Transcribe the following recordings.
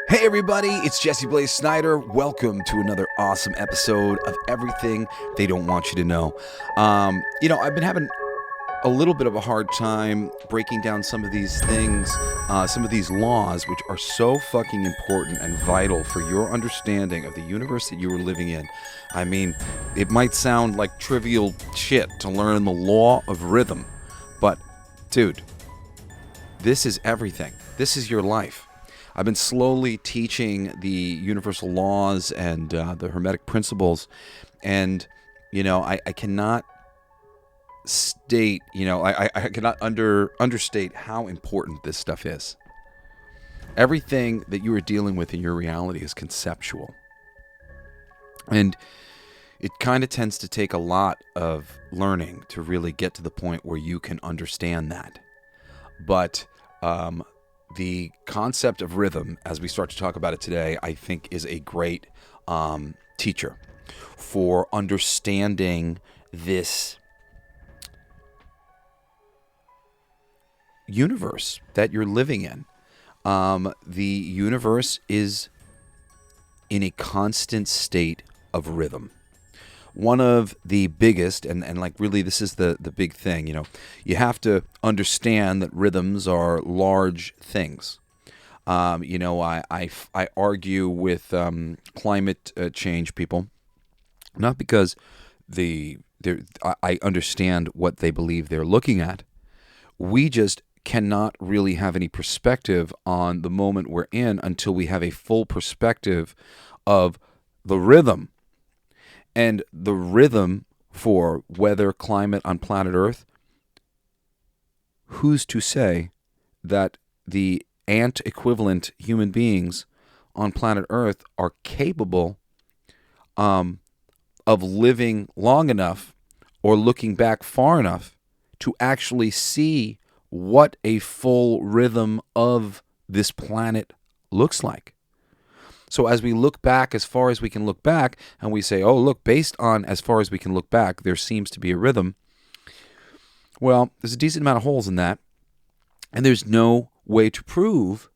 Hey everybody, it's Jesse Blaze Snider. Welcome to another awesome episode of Everything They Don't Want You to Know. I've been having a little bit of a hard time breaking down some of these things, some of these laws, which are so fucking important and vital for your understanding of the universe that you are living in. I mean, it might sound like trivial shit to learn the law of rhythm, but dude, this is everything. This is your life. I've been slowly teaching the universal laws and the Hermetic principles, and I cannot state, I cannot understate how important this stuff is. Everything that you are dealing with in your reality is conceptual, and it kind of tends to take a lot of learning to really get to the point where you can understand that. But the concept of rhythm, as we start to talk about it today, I think is a great teacher for understanding this universe that you're living in. The universe is in a constant state of rhythm. One of the biggest, and like really this is the big thing, you have to understand that rhythms are large things. I argue with climate change people, not because I understand what they believe they're looking at. We just cannot really have any perspective on the moment we're in until we have a full perspective of the rhythm. And the rhythm for weather, climate on planet Earth, who's to say that the ant equivalent human beings on planet Earth are capable of living long enough or looking back far enough to actually see what a full rhythm of this planet looks like. So as we look back as far as we can look back, and we say, oh, look, based on as far as we can look back, there seems to be a rhythm. Well, there's a decent amount of holes in that, and there's no way to prove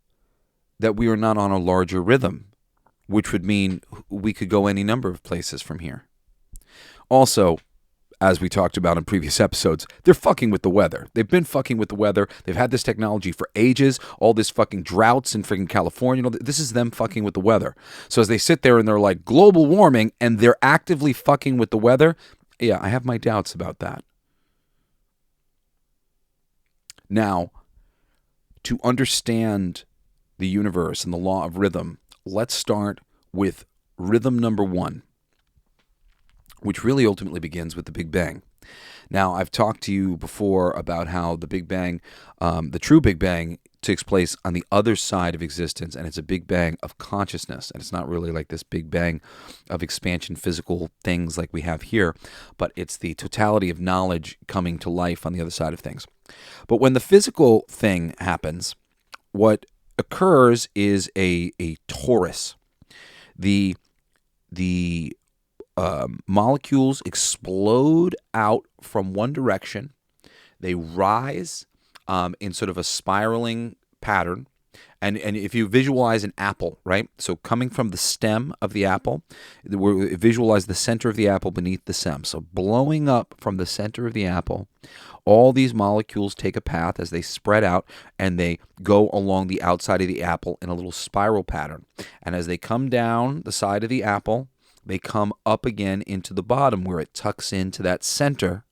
that we are not on a larger rhythm, which would mean we could go any number of places from here. Also, as we talked about in previous episodes, they're fucking with the weather. They've been fucking with the weather. They've had this technology for ages. All this fucking droughts in freaking California. This is them fucking with the weather. So as they sit there and they're like, global warming, and they're actively fucking with the weather, yeah, I have my doubts about that. Now, to understand the universe and the law of rhythm, let's start with rhythm number one, which really ultimately begins with the Big Bang. Now, I've talked to you before about how the Big Bang, the true Big Bang, takes place on the other side of existence, and it's a Big Bang of consciousness, and it's not really like this Big Bang of expansion, physical things like we have here, but it's the totality of knowledge coming to life on the other side of things. But when the physical thing happens, what occurs is a torus. The molecules explode out from one direction. They rise in sort of a spiraling pattern. And if you visualize an apple, right? So coming from the stem of the apple, we visualize the center of the apple beneath the stem. So blowing up from the center of the apple, all these molecules take a path as they spread out, and they go along the outside of the apple in a little spiral pattern. And as they come down the side of the apple, they come up again into the bottom where it tucks into that center,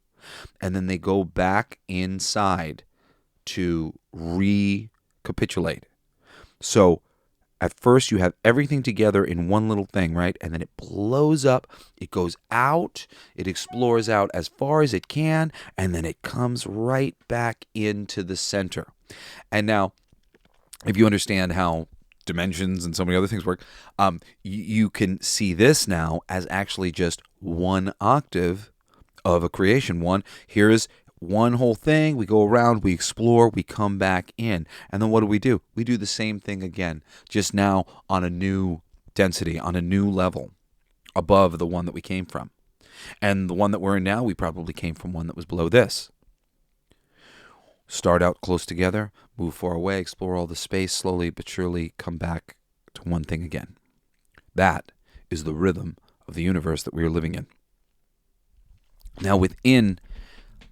and then they go back inside to recapitulate. So at first you have everything together in one little thing, right? And then it blows up, it goes out, it explores out as far as it can, and then it comes right back into the center. And now, if you understand how dimensions and so many other things work, you can see this now as actually just one octave of a creation. Here's one whole thing. We go around, we explore, we come back in. And then what do? We do the same thing again, just now on a new density, on a new level above the one that we came from. And the one that we're in now, we probably came from one that was below this. Start out close together, move far away, explore all the space, slowly but surely come back to one thing again. That is the rhythm of the universe that we are living in. Now, within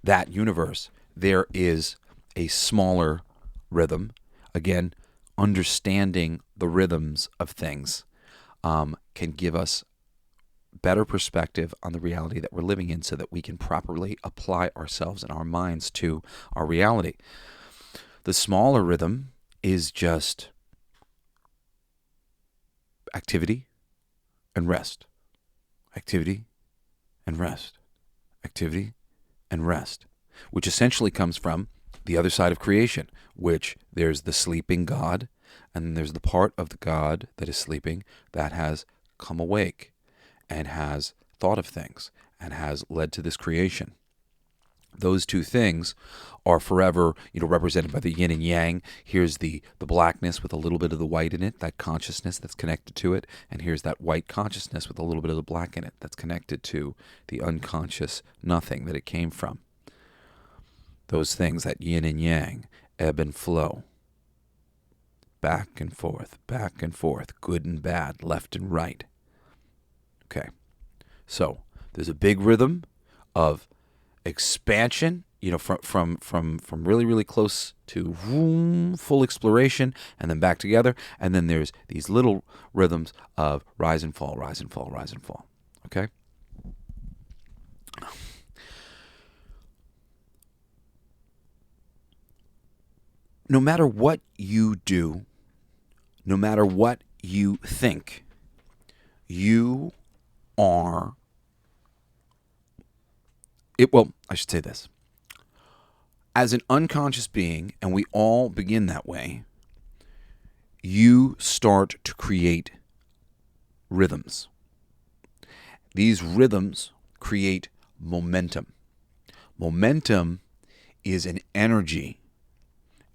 that universe, there is a smaller rhythm. Again, understanding the rhythms of things can give us better perspective on the reality that we're living in so that we can properly apply ourselves and our minds to our reality. The smaller rhythm is just activity and rest. Activity and rest. Activity and rest, which essentially comes from the other side of creation, which there's the sleeping God, and then there's the part of the God that is sleeping that has come awake and has thought of things and has led to this creation. Those two things are forever, represented by the yin and yang. Here's the blackness with a little bit of the white in it, that consciousness that's connected to it. And here's that white consciousness with a little bit of the black in it that's connected to the unconscious nothing that it came from. Those things, that yin and yang, ebb and flow. Back and forth, good and bad, left and right. Okay, so there's a big rhythm of expansion, from really, really close to full exploration, and then back together. And then there's these little rhythms of rise and fall, rise and fall, rise and fall. Okay? No matter what you do, no matter what you think, you are... I should say this. As an unconscious being, and we all begin that way, you start to create rhythms. These rhythms create momentum. Momentum is an energy,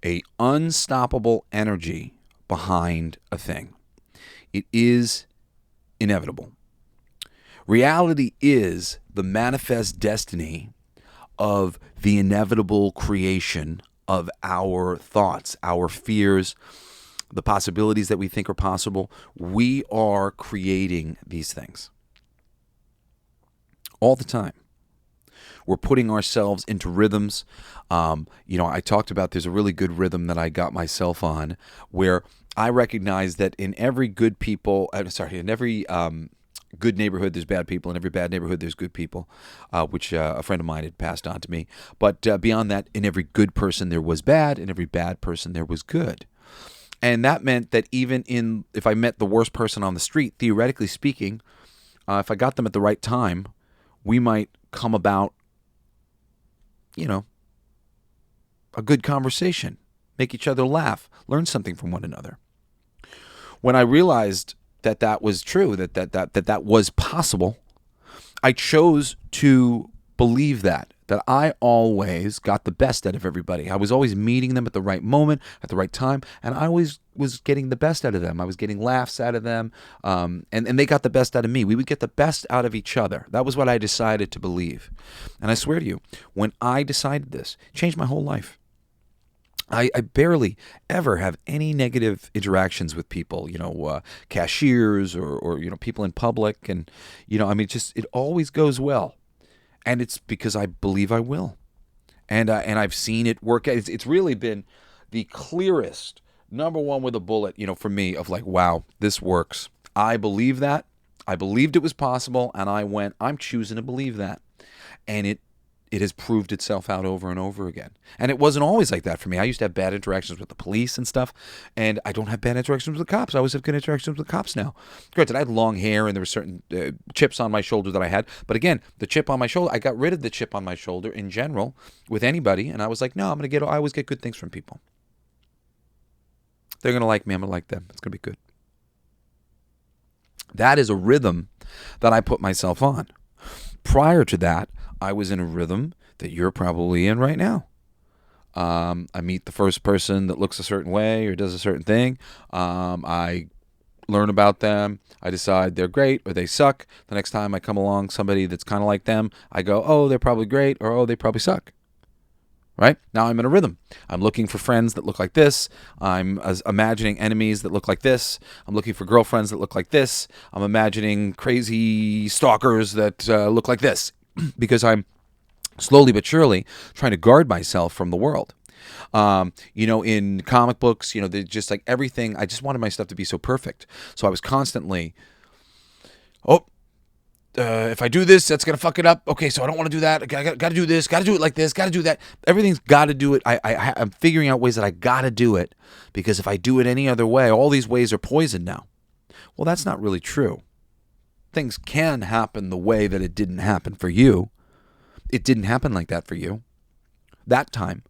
an unstoppable energy behind a thing. It is inevitable. Reality is the manifest destiny of the inevitable creation of our thoughts, our fears, the possibilities that we think are possible. We are creating these things all the time. We're putting ourselves into rhythms. I talked about, there's a really good rhythm that I got myself on, where I recognize that in every good good neighborhood, there's bad people. In every bad neighborhood, there's good people, which a friend of mine had passed on to me. But beyond that, in every good person, there was bad. In every bad person, there was good. And that meant that even if I met the worst person on the street, theoretically speaking, if I got them at the right time, we might come about, a good conversation, make each other laugh, learn something from one another. When I realized that was true, that was possible, I chose to believe that I always got the best out of everybody. I was always meeting them at the right moment, at the right time, and I always was getting the best out of them. I was getting laughs out of them, and they got the best out of me. We would get the best out of each other. That was what I decided to believe. And I swear to you, when I decided this, it changed my whole life. I barely ever have any negative interactions with people, cashiers or people in public. And, it always goes well. And it's because I believe I will. And I've seen it work. It's really been the clearest, number one with a bullet, for me, of like, wow, this works. I believe that. I believed it was possible. And I'm choosing to believe that. And it has proved itself out over and over again. And it wasn't always like that for me. I used to have bad interactions with the police and stuff, and I don't have bad interactions with the cops. I always have good interactions with the cops now. Granted, I had long hair, and there were certain chips on my shoulder that I had. But again, the chip on my shoulder, I got rid of the chip on my shoulder in general with anybody, and I was like, no, I always get good things from people. They're going to like me. I'm going to like them. It's going to be good. That is a rhythm that I put myself on. Prior to that, I was in a rhythm that you're probably in right now. I meet the first person that looks a certain way or does a certain thing. I learn about them. I decide they're great or they suck. The next time I come along somebody that's kind of like them, I go, oh, they're probably great, or oh, they probably suck. Right? Now I'm in a rhythm. I'm looking for friends that look like this. I'm imagining enemies that look like this. I'm looking for girlfriends that look like this. I'm imagining crazy stalkers that look like this because I'm slowly but surely trying to guard myself from the world. In comic books, they're just like everything. I just wanted my stuff to be so perfect. So I was constantly, if I do this, that's going to fuck it up. Okay, so I don't want to do that. I got to do this. Got to do it like this. Got to do that. Everything's got to do it. I'm figuring out ways that I got to do it because if I do it any other way, all these ways are poisoned now. Well, that's not really true. Things can happen the way that it didn't happen for you. It didn't happen like that for you. That time.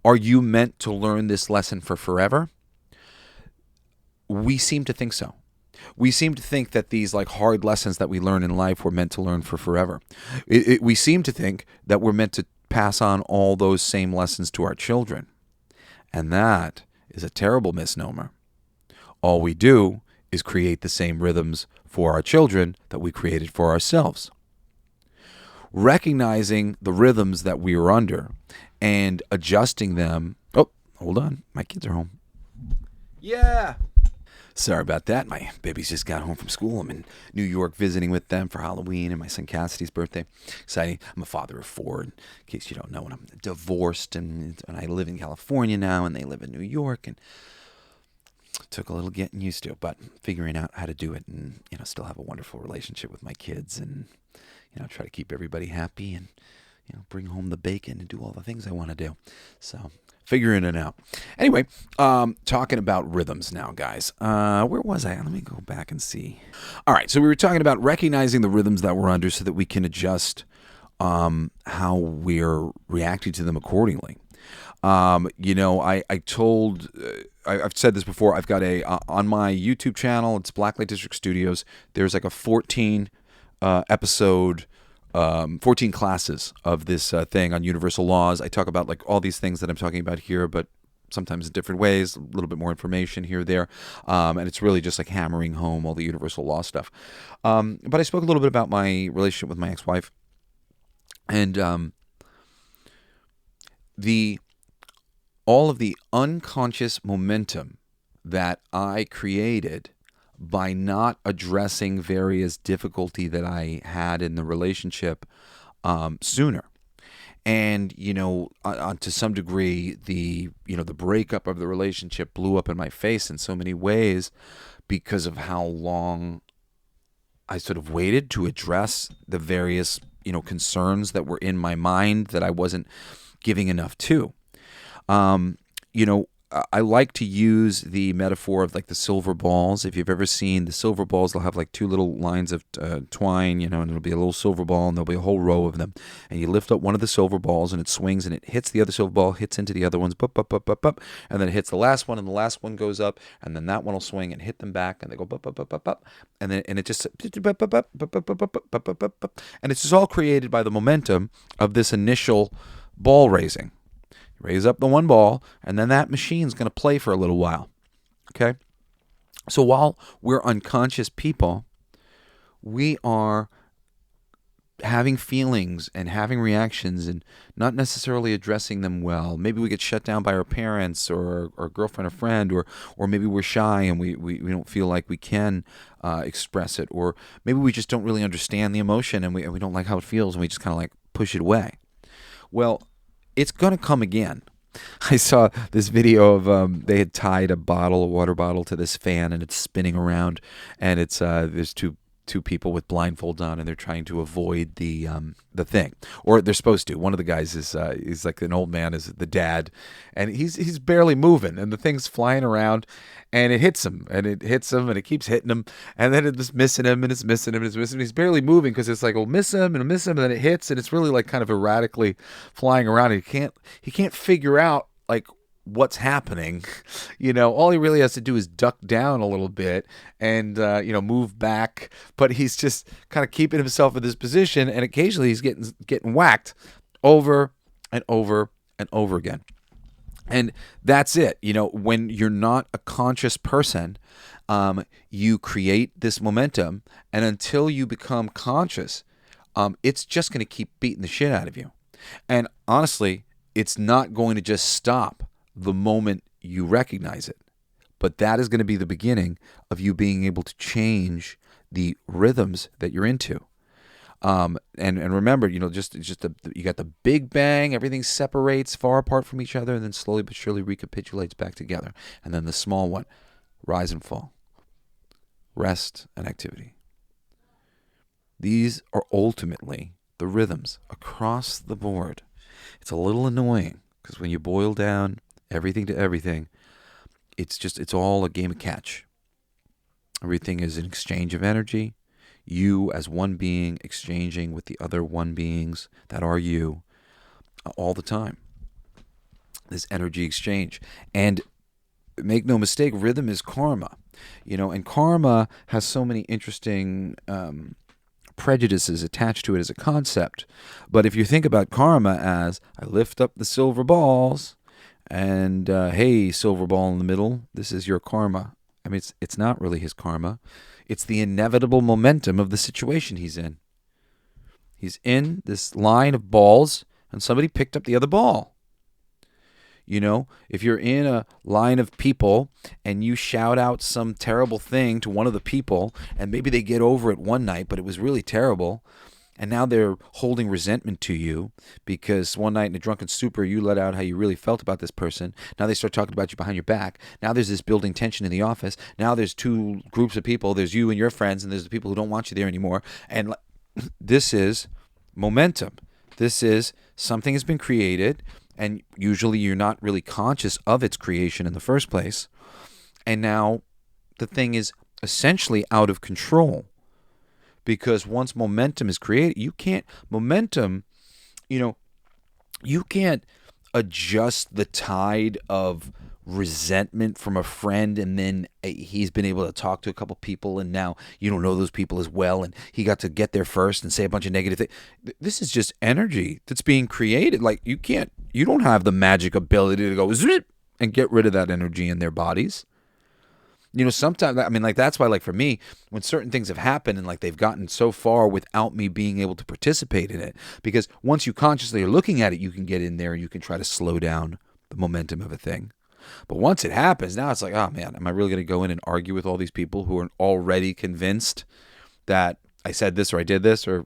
Are you meant to learn this lesson for forever? We seem to think so. We seem to think that these like hard lessons that we learn in life we're meant to learn for forever. We seem to think that we're meant to pass on all those same lessons to our children. And that is a terrible misnomer. All we do is create the same rhythms for our children that we created for ourselves. Recognizing the rhythms that we are under and adjusting them. Oh, hold on. My kids are home. Yeah. Sorry about that. My babies just got home from school. I'm in New York visiting with them for Halloween and my son Cassidy's birthday. Exciting. I'm a father of 4, in case you don't know. And I'm divorced, and I live in California now, and they live in New York. And it took a little getting used to, but figuring out how to do it and, still have a wonderful relationship with my kids and, try to keep everybody happy and, bring home the bacon and do all the things I want to do. So figuring it out. Anyway, talking about rhythms now, guys. Where was I? Let me go back and see. All right, so we were talking about recognizing the rhythms that we're under so that we can adjust how we're reacting to them accordingly. I've said this before. I've got on my YouTube channel. It's Blacklight District Studios. There's like a 14 episode. 14 classes of this thing on universal laws. I talk about like all these things that I'm talking about here, but sometimes in different ways, a little bit more information here or there. And it's really just like hammering home all the universal law stuff. But I spoke a little bit about my relationship with my ex-wife and all of the unconscious momentum that I created by not addressing various difficulty that I had in the relationship sooner. And, to some degree, the breakup of the relationship blew up in my face in so many ways because of how long I sort of waited to address the various, concerns that were in my mind that I wasn't giving enough to. I like to use the metaphor of like the silver balls. If you've ever seen the silver balls, they'll have like 2 little lines of twine, and it'll be a little silver ball, and there'll be a whole row of them. And you lift up one of the silver balls, and it swings, and it hits the other silver ball, hits into the other ones, bup, bup, bup, bup, bup, and then it hits the last one, and the last one goes up, and then that one will swing and hit them back, and they go bup, bup, bup, bup, bup, and it just bup, bup, bup, bup, bup, bup, bup, bup, bup, bup, and it's just all created by the momentum of this initial ball raising. Raise up the one ball, and then that machine's going to play for a little while. Okay? So while we're unconscious people, we are having feelings and having reactions and not necessarily addressing them well. Maybe we get shut down by our parents or our girlfriend or friend, or maybe we're shy and we don't feel like we can express it, or maybe we just don't really understand the emotion and we don't like how it feels and we just kind of like push it away. Well, it's going to come again. I saw this video of they had tied a water bottle to this fan, and it's spinning around, and it's there's two people with blindfolds on, and they're trying to avoid the thing, or they're supposed to. One of the guys is he's like an old man, is the dad, and he's barely moving, and the thing's flying around, and it hits him, and it keeps hitting him, and then it's missing him, and it's missing him, and it's missing him. He's barely moving because it's like, it'll miss him, and then it hits, and it's really like kind of erratically flying around. And he can't figure out like what's happening. All he really has to do is duck down a little bit and move back, but he's just kind of keeping himself in this position, and occasionally he's getting whacked over and over and over again. And that's it. When you're not a conscious person, you create this momentum, and until you become conscious, it's just going to keep beating the shit out of you. And honestly, it's not going to just stop the moment you recognize it. But that is going to be the beginning of you being able to change the rhythms that you're into. And remember, you got the big bang, everything separates far apart from each other, and then slowly but surely recapitulates back together. And then the small one, rise and fall, rest and activity. These are ultimately the rhythms across the board. It's a little annoying because when you boil down everything to everything, it's all a game of catch. Everything is an exchange of energy. You as one being exchanging with the other one beings that are you all the time. This energy exchange. And make no mistake, rhythm is karma. And karma has so many interesting prejudices attached to it as a concept. But if you think about karma as, I lift up the silver balls, and hey, silver ball in the middle, this is your karma. I mean, it's not really his karma. It's the inevitable momentum of the situation he's in. He's in this line of balls, and somebody picked up the other ball. If you're in a line of people and you shout out some terrible thing to one of the people, and maybe they get over it one night, but it was really terrible, and now they're holding resentment to you because one night in a drunken stupor you let out how you really felt about this person. Now they start talking about you behind your back. Now there's this building tension in the office. Now there's two groups of people. There's you and your friends, and there's the people who don't want you there anymore. And this is momentum. This is something has been created, and usually you're not really conscious of its creation in the first place. And now the thing is essentially out of control. Because once momentum is created, you can't adjust the tide of resentment from a friend, and then he's been able to talk to a couple people, and now you don't know those people as well, and he got to get there first and say a bunch of negative things. This is just energy that's being created. Like, you don't have the magic ability to go zip and get rid of that energy in their bodies. Sometimes, that's why, for me, when certain things have happened and, they've gotten so far without me being able to participate in it, because once you consciously are looking at it, you can get in there and you can try to slow down the momentum of a thing. But once it happens, now it's like, oh, man, am I really going to go in and argue with all these people who are already convinced that I said this or I did this? Or,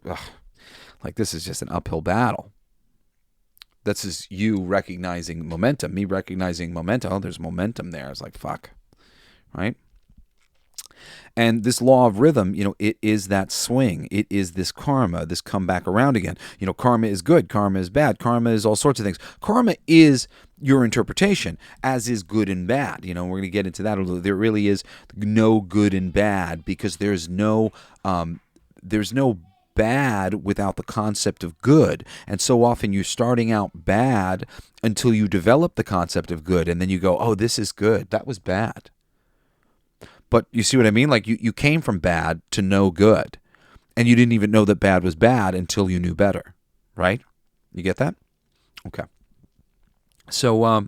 this is just an uphill battle. This is you recognizing momentum, me recognizing momentum. Oh, there's momentum there. It's like, fuck. Right? And this law of rhythm, it is that swing. It is this karma, this come back around again. Karma is good. Karma is bad. Karma is all sorts of things. Karma is your interpretation, as is good and bad. We're going to get into that a little. There really is no good and bad, because there's no bad without the concept of good. And so often you're starting out bad until you develop the concept of good, and then you go, oh, this is good. That was bad. But you see what I mean? You came from bad to no good. And you didn't even know that bad was bad until you knew better. Right? You get that? Okay. So,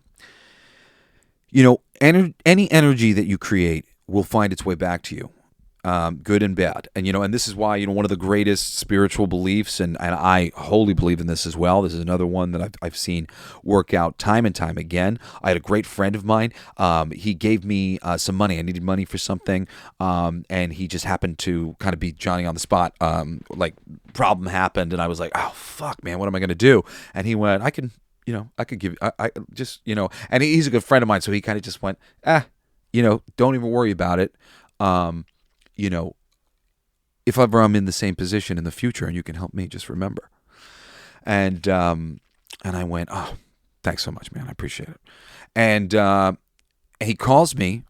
any energy that you create will find its way back to you. Good and bad. And, and this is why, one of the greatest spiritual beliefs, and I wholly believe in this as well. This is another one that I've seen work out time and time again. I had a great friend of mine. He gave me some money. I needed money for something. And he just happened to kind of be Johnny on the spot. Problem happened, and I was like, oh, fuck, man, what am I going to do? And he went, I could give, I just, and he's a good friend of mine. So he kind of just went, don't even worry about it. If ever I'm in the same position in the future and you can help me, just remember. And I went, oh, thanks so much, man. I appreciate it. And he calls me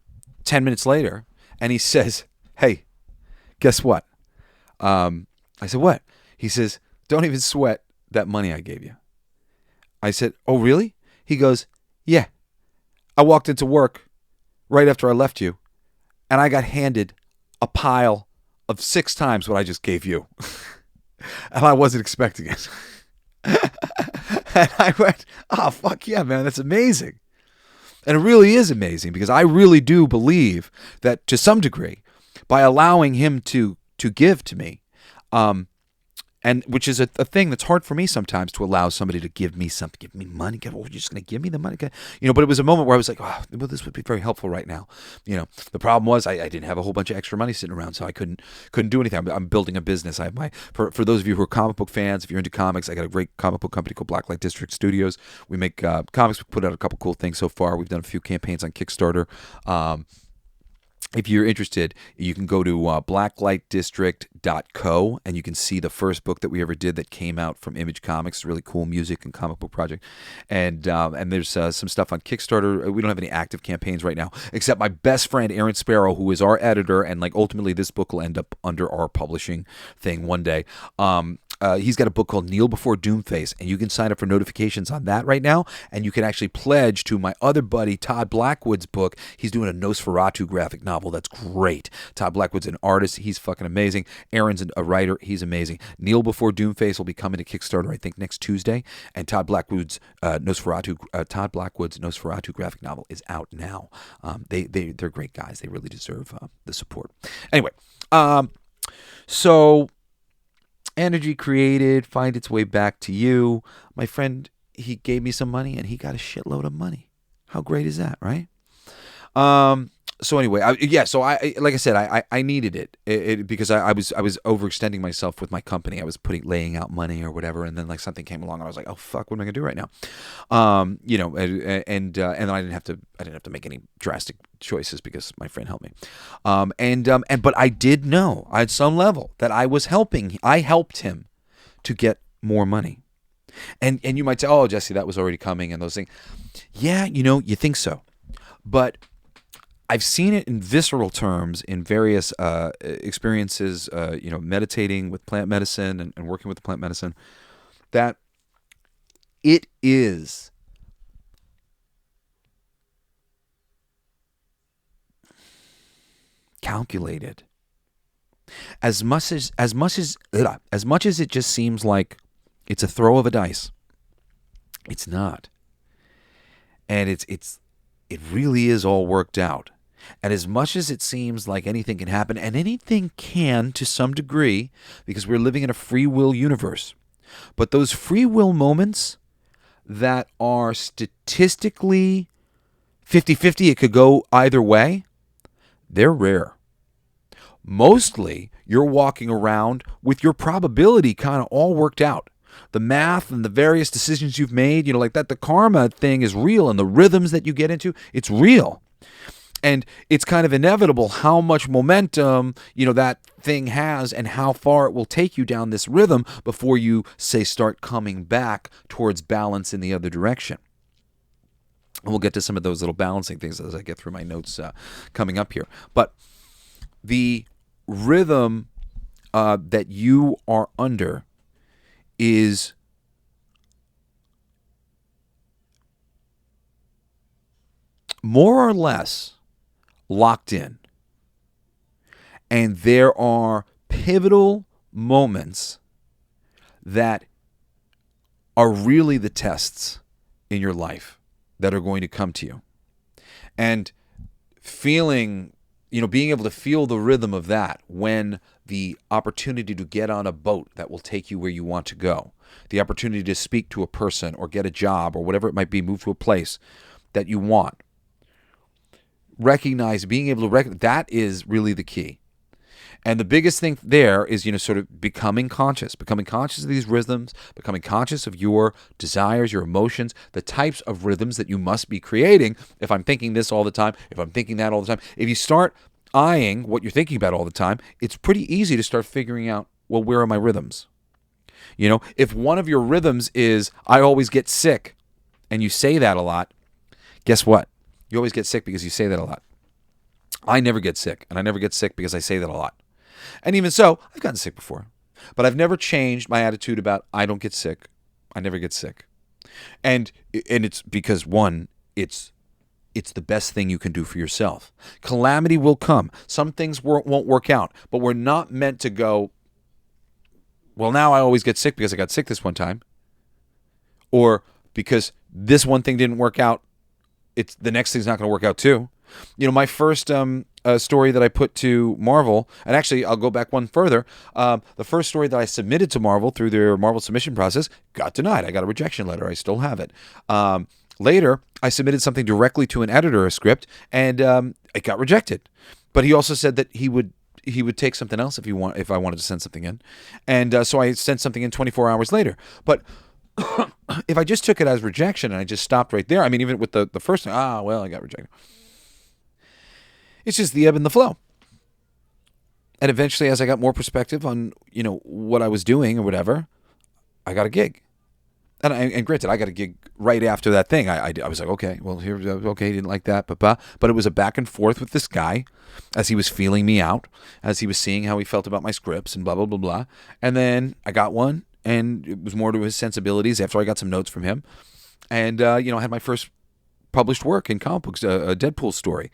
10 minutes later and he says, hey, guess what? I said, what? He says, don't even sweat that money I gave you. I said, oh, really? He goes, yeah. I walked into work right after I left you, and I got handed a pile of 6 times what I just gave you. And I wasn't expecting it. And I went, oh, fuck yeah, man, that's amazing. And it really is amazing, because I really do believe that to some degree, by allowing him to give to me, And which is a thing that's hard for me sometimes, to allow somebody to give me something, give me money. Well, you're just going to give me the money, But it was a moment where I was like, oh, well, this would be very helpful right now. The problem was I didn't have a whole bunch of extra money sitting around, so I couldn't do anything. I'm building a business. I have for those of you who are comic book fans, if you're into comics, I got a great comic book company called Blacklight District Studios. We make comics. We put out a couple cool things so far. We've done a few campaigns on Kickstarter. If you're interested, you can go to blacklightdistrict.co, and you can see the first book that we ever did that came out from Image Comics. Really cool music and comic book project. And there's some stuff on Kickstarter. We don't have any active campaigns right now, except my best friend, Aaron Sparrow, who is our editor, and ultimately this book will end up under our publishing thing one day. He's got a book called Kneel Before Doomface, and you can sign up for notifications on that right now, and you can actually pledge to my other buddy, Todd Blackwood's book. He's doing a Nosferatu graphic novel that's great. Todd Blackwood's an artist. He's fucking amazing. Aaron's a writer. He's amazing. Kneel Before Doomface will be coming to Kickstarter, I think, next Tuesday, and Todd Blackwood's Nosferatu graphic novel is out now. They're great guys. They really deserve the support. Anyway, so energy created, find its way back to you. My friend, he gave me some money, and he got a shitload of money. How great is that, right? So anyway, so I like I said, I needed it, because I was overextending myself with my company. I was laying out money or whatever, and then something came along, and I was like, oh fuck, what am I gonna do right now? And then I didn't have to make any drastic choices because my friend helped me. But I did know at some level that I helped him to get more money. And you might say, oh, Jesse, that was already coming and those things. Yeah, you think so, but I've seen it in visceral terms in various experiences, meditating with plant medicine and working with plant medicine, that it is calculated. As much as it just seems like it's a throw of a dice, it's not. And it really is all worked out. And as much as it seems like anything can happen, and anything can to some degree, because we're living in a free will universe, but those free will moments that are statistically 50-50, it could go either way, they're rare. Mostly, you're walking around with your probability kind of all worked out. The math and the various decisions you've made, the karma thing is real, and the rhythms that you get into, it's real. And it's kind of inevitable how much momentum, that thing has, and how far it will take you down this rhythm before you, say, start coming back towards balance in the other direction. And we'll get to some of those little balancing things as I get through my notes coming up here. But the rhythm that you are under is more or less locked in. And there are pivotal moments that are really the tests in your life that are going to come to you. And feeling, being able to feel the rhythm of that when the opportunity to get on a boat that will take you where you want to go, the opportunity to speak to a person or get a job or whatever it might be, move to a place that you want. Being able to recognize, that is really the key. And the biggest thing there is, sort of becoming conscious of these rhythms, becoming conscious of your desires, your emotions, the types of rhythms that you must be creating. If I'm thinking this all the time, if I'm thinking that all the time, if you start eyeing what you're thinking about all the time, it's pretty easy to start figuring out, well, where are my rhythms? If one of your rhythms is, I always get sick, and you say that a lot, guess what? You always get sick because you say that a lot. I never get sick, and I never get sick because I say that a lot. And even so, I've gotten sick before. But I've never changed my attitude about I don't get sick. I never get sick. And it's because, one, it's the best thing you can do for yourself. Calamity will come. Some things won't work out. But we're not meant to go, well, now I always get sick because I got sick this one time. Or because this one thing didn't work out, the next thing's not going to work out too. My first story that I put to Marvel, and actually I'll go back one further. The first story that I submitted to Marvel through their Marvel submission process got denied. I got a rejection letter. I still have it. Later, I submitted something directly to an editor, a script, and it got rejected. But he also said that he would take something else if I wanted to send something in, and so I sent something in 24 hours later. But if I just took it as rejection and I just stopped right there, I mean, even with the first thing, well, I got rejected. It's just the ebb and the flow. And eventually, as I got more perspective on, what I was doing or whatever, I got a gig. And granted, I got a gig right after that thing. I was like, okay, well, he didn't like that, but it was a back and forth with this guy as he was feeling me out, as he was seeing how he felt about my scripts and blah, blah, blah, blah. And then I got one, and it was more to his sensibilities after I got some notes from him. And, I had my first published work in comic books, a Deadpool story,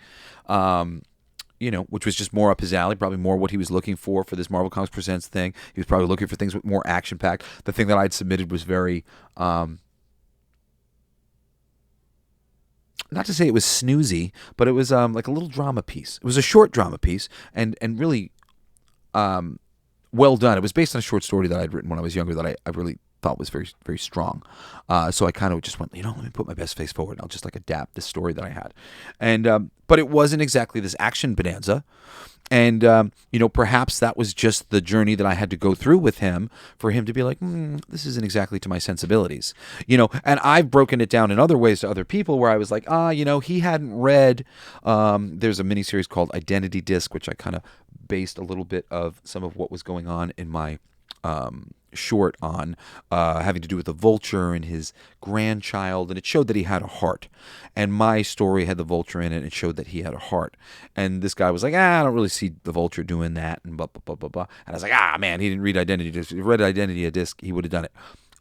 which was just more up his alley, probably more what he was looking for this Marvel Comics Presents thing. He was probably looking for things with more action-packed. The thing that I'd submitted was very, not to say it was snoozy, but it was like a little drama piece. It was a short drama piece, and really well done. It was based on a short story that I'd written when I was younger that I really thought was very, very strong. So I kind of just went, let me put my best face forward. I'll just adapt this story that I had. And but it wasn't exactly this action bonanza. And, perhaps that was just the journey that I had to go through with him for him to be like, this isn't exactly to my sensibilities. And I've broken it down in other ways to other people where I was like, he hadn't read, there's a miniseries called Identity Disc, which I kind of based a little bit of some of what was going on in my short on, having to do with the vulture and his grandchild, and it showed that he had a heart. And my story had the vulture in it, and it showed that he had a heart. And this guy was like, I don't really see the vulture doing that, and blah, blah, blah, blah, blah. And I was like, man, he didn't read Identity Disc. If he read Identity Disc, he would have done it.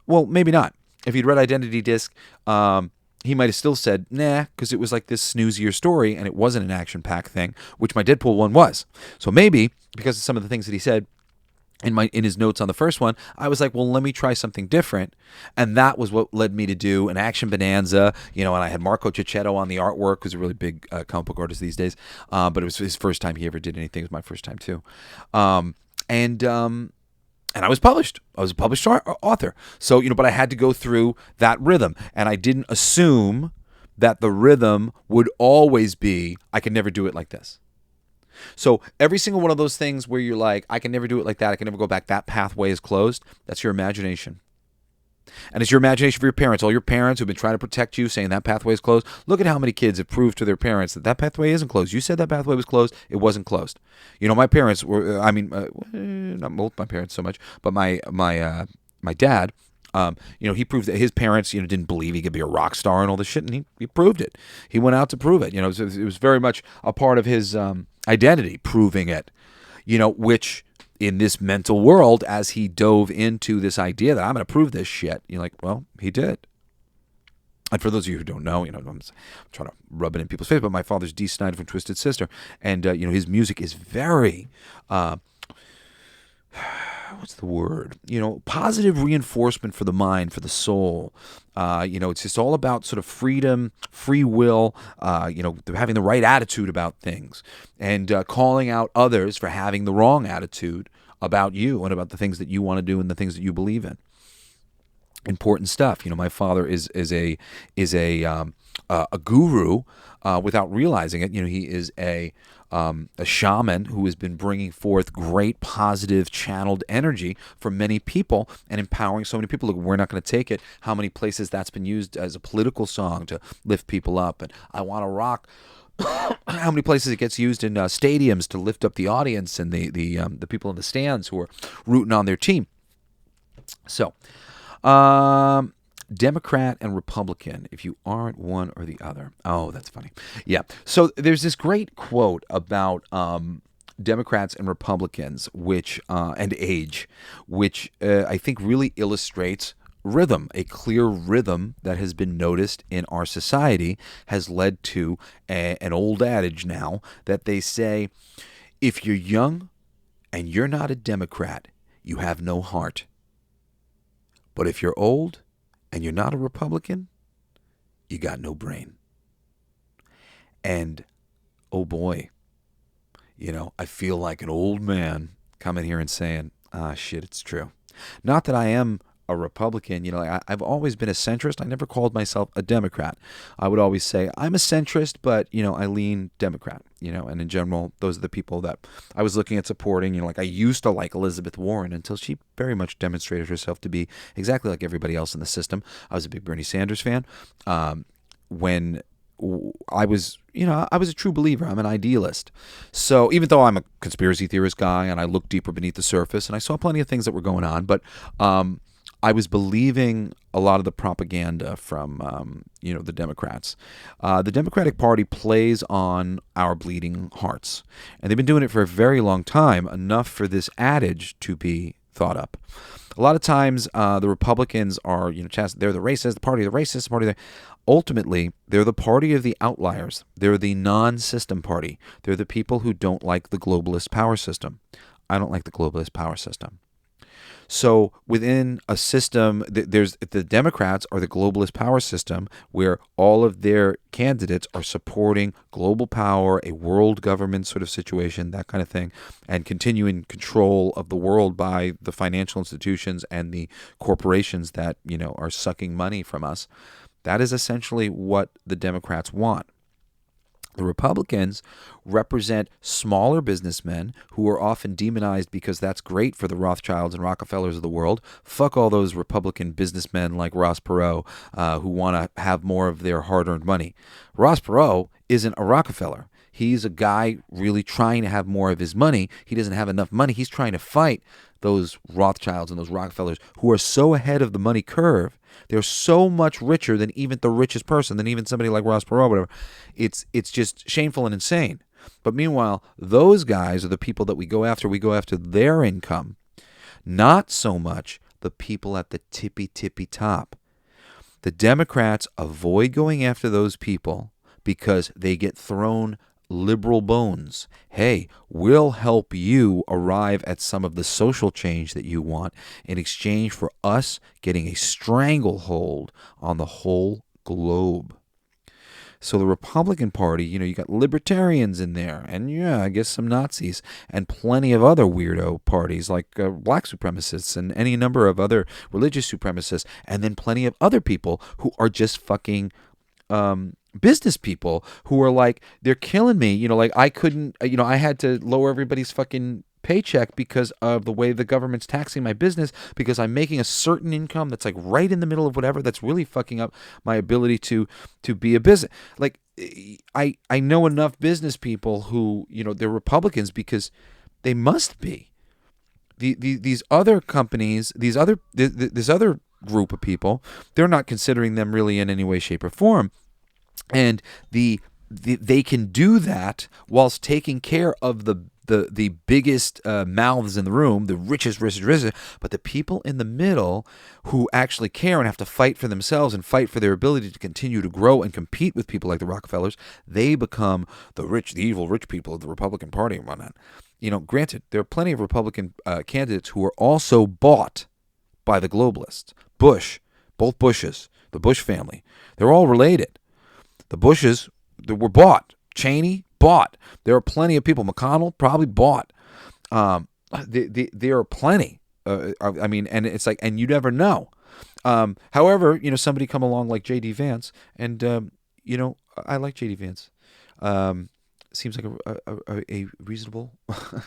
Well, maybe not. If he'd read Identity Disc, he might have still said, nah, because it was like this snoozier story, and it wasn't an action-packed thing, which my Deadpool one was. So maybe, because of some of the things that he said, in his notes on the first one, I was like, well, let me try something different. And that was what led me to do an action bonanza, and I had Marco Cicchetto on the artwork, who's a really big comic book artist these days. But it was his first time he ever did anything. It was my first time too. And I was published. I was a published author. So, but I had to go through that rhythm. And I didn't assume that the rhythm would always be, I could never do it like this. So every single one of those things where you're like, I can never do it like that, I can never go back, that pathway is closed, that's your imagination. And it's your imagination for your parents, all your parents who've been trying to protect you, saying that pathway is closed. Look at how many kids have proved to their parents that that pathway isn't closed. You said that pathway was closed, it wasn't closed. My parents were, not both my parents so much, but my dad, he proved that his parents, didn't believe he could be a rock star and all this shit, and he proved it. He went out to prove it. It was very much a part of his identity, proving it. Which in this mental world, as he dove into this idea that I'm going to prove this shit, you're like, well, he did. And for those of you who don't know, I'm trying to rub it in people's face, but my father's Dee Snider from Twisted Sister, and his music is very. What's the word? Positive reinforcement for the mind, for the soul. It's just all about sort of freedom, free will, having the right attitude about things, and calling out others for having the wrong attitude about you and about the things that you want to do and the things that you believe in. Important stuff. My father is a guru without realizing it. He is a shaman who has been bringing forth great positive channeled energy for many people and empowering so many people. Look, we're not going to take it how many places that's been used as a political song to lift people up, and I want to rock. How many places it gets used in stadiums to lift up the audience and the people in the stands who are rooting on their team. So, Democrat and Republican, if you aren't one or the other. Oh, that's funny. Yeah. So there's this great quote about Democrats and Republicans, which and age, which I think really illustrates rhythm. A clear rhythm that has been noticed in our society has led to an old adage now that they say, if you're young and you're not a Democrat, you have no heart. But if you're old and you're not a Republican, you got no brain. And oh boy, I feel like an old man coming here and saying, ah, shit, it's true. Not that I am a Republican. I've always been a centrist. I never called myself a Democrat. I would always say I'm a centrist, but, I lean Democrat, and in general, those are the people that I was looking at supporting. Like I used to like Elizabeth Warren until she very much demonstrated herself to be exactly like everybody else in the system. I was a big Bernie Sanders fan. When I was a true believer. I'm an idealist. So even though I'm a conspiracy theorist guy and I look deeper beneath the surface and I saw plenty of things that were going on, but I was believing a lot of the propaganda from the Democrats. The Democratic Party plays on our bleeding hearts, and they've been doing it for a very long time, enough for this adage to be thought up. A lot of times, the Republicans are, they're the racists, the party of the racists, the party of the... Ultimately, they're the party of the outliers. They're the non-system party. They're the people who don't like the globalist power system. I don't like the globalist power system. So within a system, there's the Democrats are the globalist power system where all of their candidates are supporting global power, a world government sort of situation, that kind of thing, and continuing control of the world by the financial institutions and the corporations that, are sucking money from us. That is essentially what the Democrats want. The Republicans represent smaller businessmen who are often demonized because that's great for the Rothschilds and Rockefellers of the world. Fuck all those Republican businessmen like Ross Perot who want to have more of their hard-earned money. Ross Perot isn't a Rockefeller. He's a guy really trying to have more of his money. He doesn't have enough money. He's trying to fight those Rothschilds and those Rockefellers who are so ahead of the money curve. They're so much richer than even the richest person, than even somebody like Ross Perot, whatever. It's just shameful and insane. But meanwhile, those guys are the people that we go after. We go after their income, not so much the people at the tippy top. The Democrats avoid going after those people because they get thrown liberal bones. Hey, we'll help you arrive at some of the social change that you want in exchange for us getting a stranglehold on the whole globe. So the Republican Party, you got libertarians in there, and I guess some Nazis, and plenty of other weirdo parties like black supremacists and any number of other religious supremacists, and then plenty of other people who are just fucking business people who are like, they're killing me. Like I couldn't, I had to lower everybody's fucking paycheck because of the way the government's taxing my business because I'm making a certain income that's like right in the middle of whatever that's really fucking up my ability to be a business. Like I know enough business people who, they're Republicans because they must be. These other companies, this other group of people, they're not considering them really in any way, shape, or form. And they can do that whilst taking care of the biggest mouths in the room, the richest, but the people in the middle who actually care and have to fight for themselves and fight for their ability to continue to grow and compete with people like the Rockefellers, they become the evil rich people of the Republican Party and whatnot. Granted, there are plenty of Republican candidates who are also bought by the globalists. Both Bushes, the Bush family, they're all related. The Bushes were bought. Cheney, bought. There are plenty of people. McConnell, probably bought. There are plenty. And it's like, and you never know. However, somebody come along like J.D. Vance, and, I like J.D. Vance. Seems like a reasonable,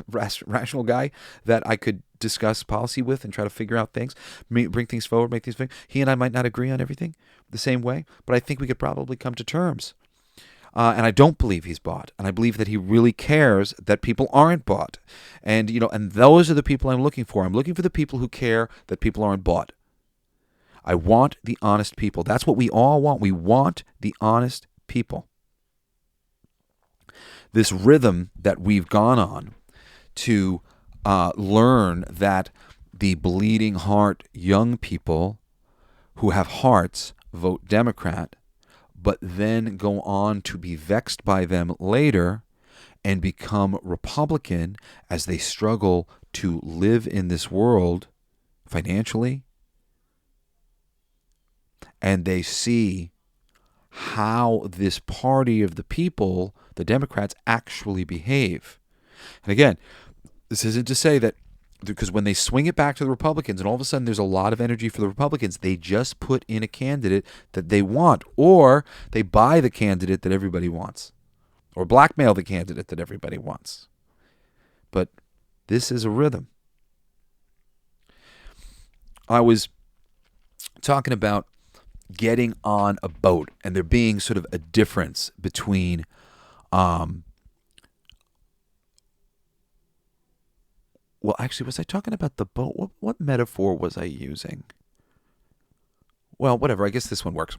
rational guy that I could discuss policy with and try to figure out things, bring things forward, make things things. He and I might not agree on everything the same way, but I think we could probably come to terms. And I don't believe he's bought, and I believe that he really cares that people aren't bought. And and those are the people I'm looking for. I'm looking for the people who care that people aren't bought. I want the honest people. That's what we all want. We want the honest people. This rhythm that we've gone on to learn that the bleeding heart young people who have hearts vote Democrat, but then go on to be vexed by them later and become Republican as they struggle to live in this world financially, and they see how this party of the people, the Democrats, actually behave. And again, this isn't to say that, because when they swing it back to the Republicans and all of a sudden there's a lot of energy for the Republicans, they just put in a candidate that they want, or they buy the candidate that everybody wants, or blackmail the candidate that everybody wants. But this is a rhythm. I was talking about getting on a boat and there being sort of a difference between well, actually, was I talking about the boat? What metaphor was I using? Well, whatever. I guess this one works.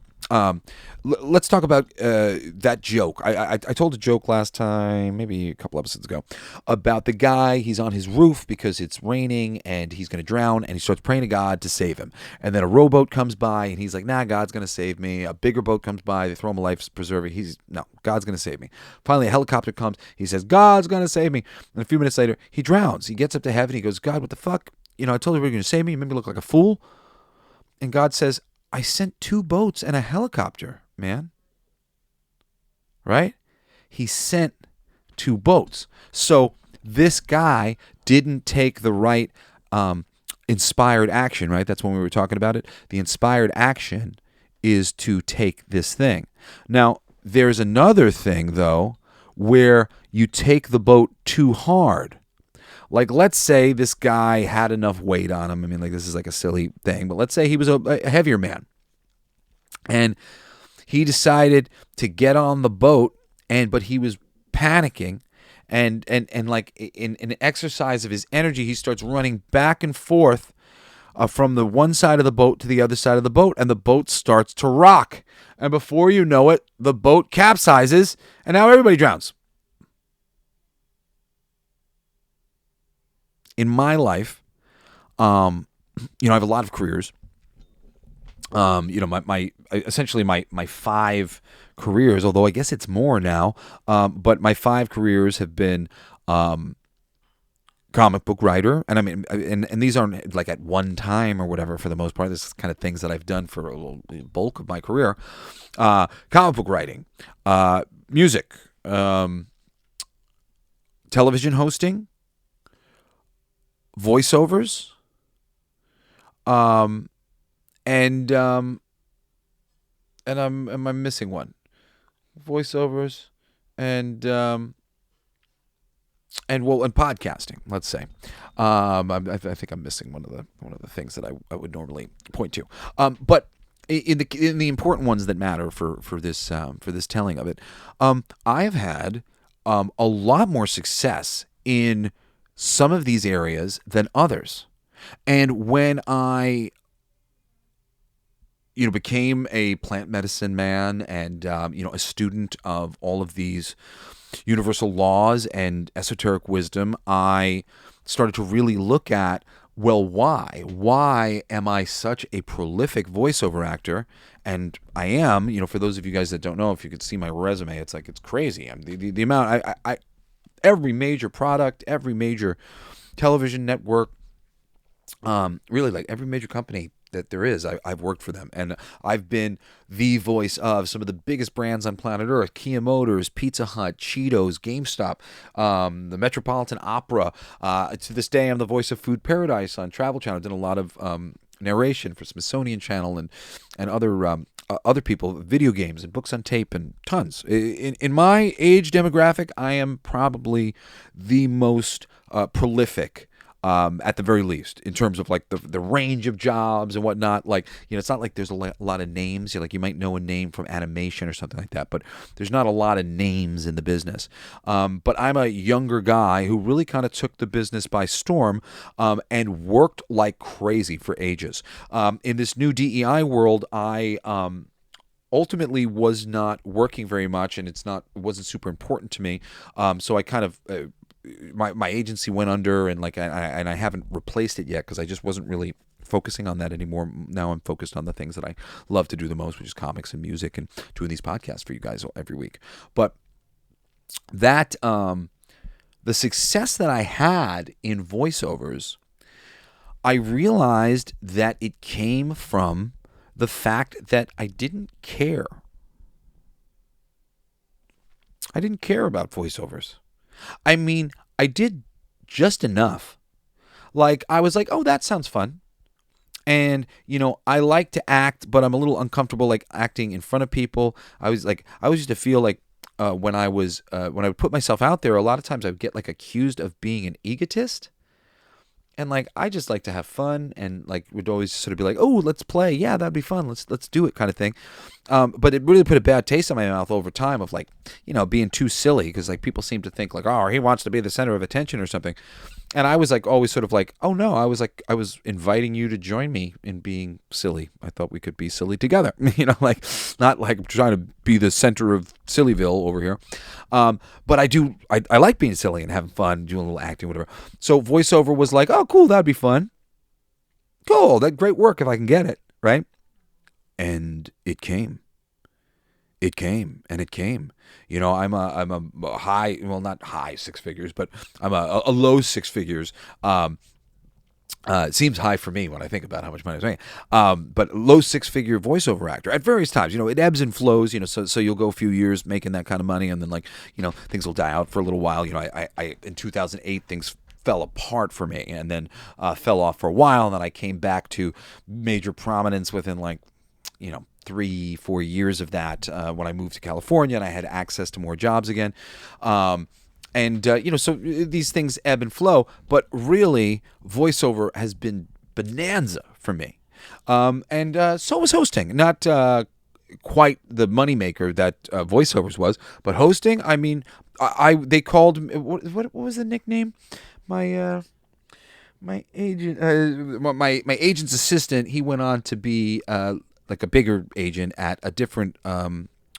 Let's talk about that joke. I told a joke last time, maybe a couple episodes ago, about the guy. He's on his roof because it's raining and he's going to drown, and he starts praying to God to save him. And then a rowboat comes by, and he's like, "Nah, God's going to save me." A bigger boat comes by. They throw him a life preserver. No, God's going to save me. Finally, a helicopter comes. He says, "God's going to save me." And a few minutes later, he drowns. He gets up to heaven. He goes, "God, what the fuck? I told you we were going to save me. You made me look like a fool." And God says, "I sent 2 boats and a helicopter, man." Right? He sent 2 boats. So this guy didn't take the right inspired action, right? That's when we were talking about it. The inspired action is to take this thing. Now, there's another thing, though, where you take the boat too hard. Like, let's say this guy had enough weight on him. I mean, like, this is like a silly thing, but let's say he was a heavier man. And he decided to get on the boat, but he was panicking. And like in an exercise of his energy, he starts running back and forth from the one side of the boat to the other side of the boat, and the boat starts to rock. And before you know it, the boat capsizes, and now everybody drowns. In my life, I have a lot of careers. My essentially my 5 careers, although I guess it's more now. But my 5 careers have been comic book writer, and I mean, and these aren't like at one time or whatever. For the most part, this is kind of things that I've done for a little bulk of my career. Comic book writing, music, television hosting, voiceovers, and I'm missing one. Voiceovers and podcasting. Let's say, I think I'm missing one of the things that I would normally point to. But in the important ones that matter for this telling of it, I have had a lot more success in some of these areas than others. And when I became a plant medicine man and a student of all of these universal laws and esoteric wisdom, I started to really look at, well, why? Why am I such a prolific voiceover actor? And I am, for those of you guys that don't know, if you could see my resume, it's crazy. The amount, I every major product, every major television network, really like every major company that there is, I've worked for them. And I've been the voice of some of the biggest brands on planet Earth: Kia Motors, Pizza Hut, Cheetos, GameStop, the Metropolitan Opera. To this day, I'm the voice of Food Paradise on Travel Channel. I've done a lot of narration for Smithsonian Channel and other people, video games and books on tape and tons. In my age demographic, I am probably the most prolific, at the very least, in terms of like the range of jobs and whatnot. Like, it's not like there's a lot of names. You might know a name from animation or something like that, but there's not a lot of names in the business. But I'm a younger guy who really kind of took the business by storm, and worked like crazy for ages. In this new DEI world, I ultimately was not working very much, and it wasn't super important to me. So I kind of my agency went under, and I haven't replaced it yet because I just wasn't really focusing on that anymore. Now I'm focused on the things that I love to do the most, which is comics and music and doing these podcasts for you guys every week. But that the success that I had in voiceovers, I realized that it came from the fact that I didn't care I didn't care about voiceovers. I mean, I did just enough. Like, I was like, oh, that sounds fun. And, I like to act, but I'm a little uncomfortable, like, acting in front of people. I always used to feel like when I would put myself out there, a lot of times I would get, like, accused of being an egotist. And like I just like to have fun, and like would always sort of be like, "Oh, let's play. Yeah, that'd be fun. Let's do it," kind of thing. But it really put a bad taste in my mouth over time of like, being too silly, because like people seem to think like, "Oh, he wants to be the center of attention or something." And I was like always sort of like, "Oh no, I was inviting you to join me in being silly. I thought we could be silly together." Like not like trying to be the center of Sillyville over here. But I like being silly and having fun, doing a little acting, whatever. So voiceover was like, "Oh, cool, that'd be fun. Cool, that great work if I can get it, right?" And it came. It came, and it came. I'm a high, well, not high six figures, but I'm a low six figures. It seems high for me when I think about how much money I was making. But low six-figure voiceover actor at various times. It ebbs and flows. So you'll go a few years making that kind of money, and then like things will die out for a little while. I in 2008 things fell apart for me, and then fell off for a while, and then I came back to major prominence within like 3-4 years of that when I moved to California and I had access to more jobs again. So these things ebb and flow, but really, voiceover has been bonanza for me. So was hosting. Not quite the moneymaker that voiceovers was, but hosting. I mean, they called me, what was the nickname? My agent, my agent's assistant. He went on to be like a bigger agent at a different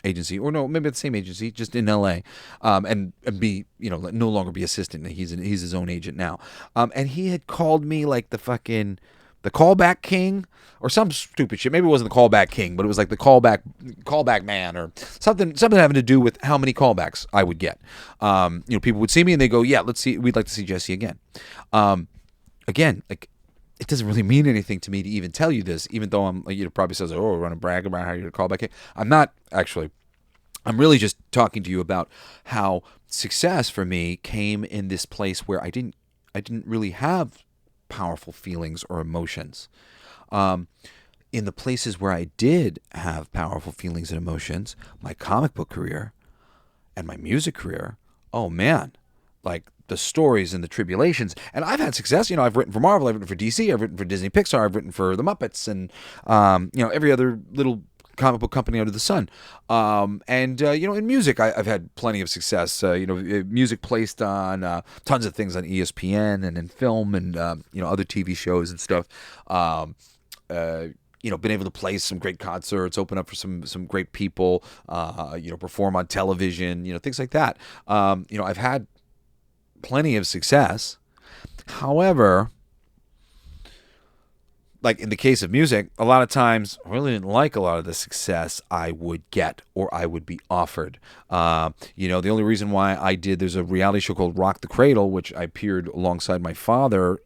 agency, or no, maybe the same agency, just in LA, and be no longer be assistant. He's his own agent now, and he had called me like the callback king or some stupid shit. Maybe it wasn't the callback king, but it was like the callback man or something having to do with how many callbacks I would get. People would see me and they go, "Yeah, we'd like to see Jesse again." Again, like, it doesn't really mean anything to me to even tell you this, even though I'm, probably says, "Oh, we're going to brag about how you're a callback king." I'm not actually. I'm really just talking to you about how success for me came in this place where I didn't really have powerful feelings or emotions. In the places where I did have powerful feelings and emotions, my comic book career and my music career, oh man, like the stories and the tribulations. And I've had success. I've written for Marvel, I've written for DC, I've written for Disney Pixar, I've written for the Muppets, and every other little comic book company under the sun. In music, I've had plenty of success. Music placed on tons of things on ESPN and in film and other TV shows and stuff. Been able to play some great concerts, open up for some great people. Perform on television. Things like that. I've had plenty of success. However, like in the case of music, a lot of times I really didn't like a lot of the success I would get or I would be offered. The only reason why there's a reality show called Rock the Cradle, which I appeared alongside my father.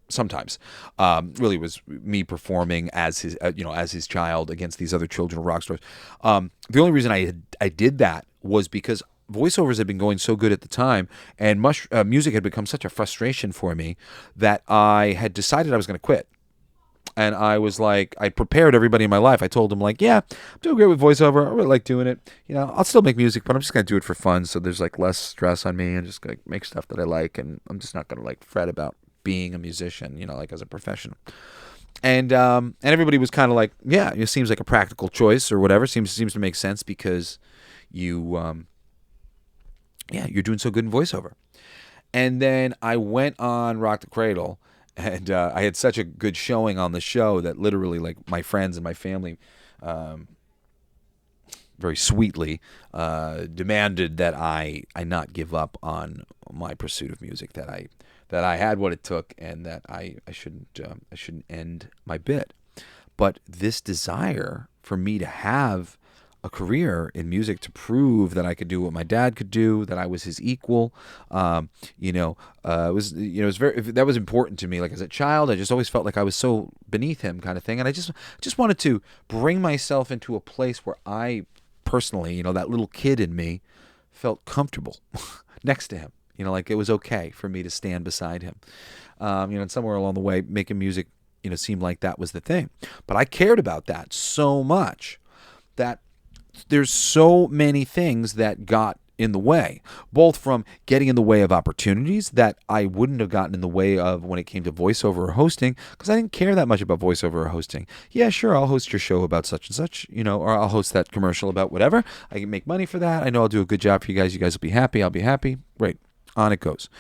Sometimes really was me performing as his child against these other children of rock stars. The only reason I did that was because voiceovers had been going so good at the time, and music had become such a frustration for me that I had decided I was going to quit. And I was like, I prepared everybody in my life. I told them like, yeah, I'm doing great with voiceover. I really like doing it. I'll still make music, but I'm just going to do it for fun. So there's like less stress on me, and just like make stuff that I like. And I'm just not going to like fret about being a musician, like as a professional. And everybody was kind of like, yeah, it seems like a practical choice or whatever. Seems to make sense because you're doing so good in voiceover. And then I went on Rock the Cradle, and I had such a good showing on the show that literally, like, my friends and my family very sweetly demanded that I not give up on my pursuit of music, that I had what it took, and that I shouldn't end my bit. But this desire for me to have a career in music, to prove that I could do what my dad could do, that I was his equal, that was important to me. Like as a child, I just always felt like I was so beneath him, kind of thing. And I just wanted to bring myself into a place where I personally, that little kid in me felt comfortable next to him. Like it was okay for me to stand beside him. And somewhere along the way, making music, seemed like that was the thing. But I cared about that so much that there's so many things that got in the way, both from getting in the way of opportunities that I wouldn't have gotten in the way of when it came to voiceover or hosting, because I didn't care that much about voiceover or hosting. Yeah, sure, I'll host your show about such and such, or I'll host that commercial about whatever. I can make money for that. I know I'll do a good job for you guys. You guys will be happy. I'll be happy. Great. On it goes.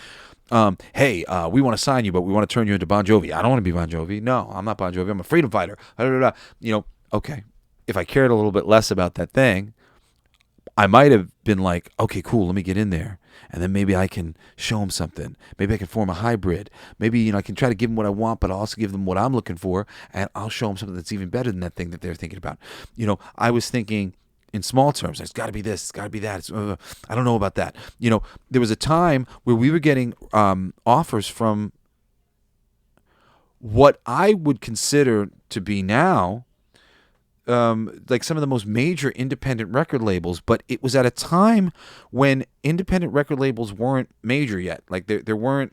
Hey, we want to sign you, but we want to turn you into Bon Jovi. I don't want to be Bon Jovi. No, I'm not Bon Jovi. I'm a freedom fighter. Okay. If I cared a little bit less about that thing, I might have been like, okay, cool, let me get in there. And then maybe I can show them something. Maybe I can form a hybrid. Maybe, I can try to give them what I want, but I'll also give them what I'm looking for. And I'll show them something that's even better than that thing that they're thinking about. I was thinking in small terms. It's got to be this. It's got to be that. I don't know about that. There was a time where we were getting offers from what I would consider to be now like some of the most major independent record labels, but it was at a time when independent record labels weren't major yet. Like there weren't,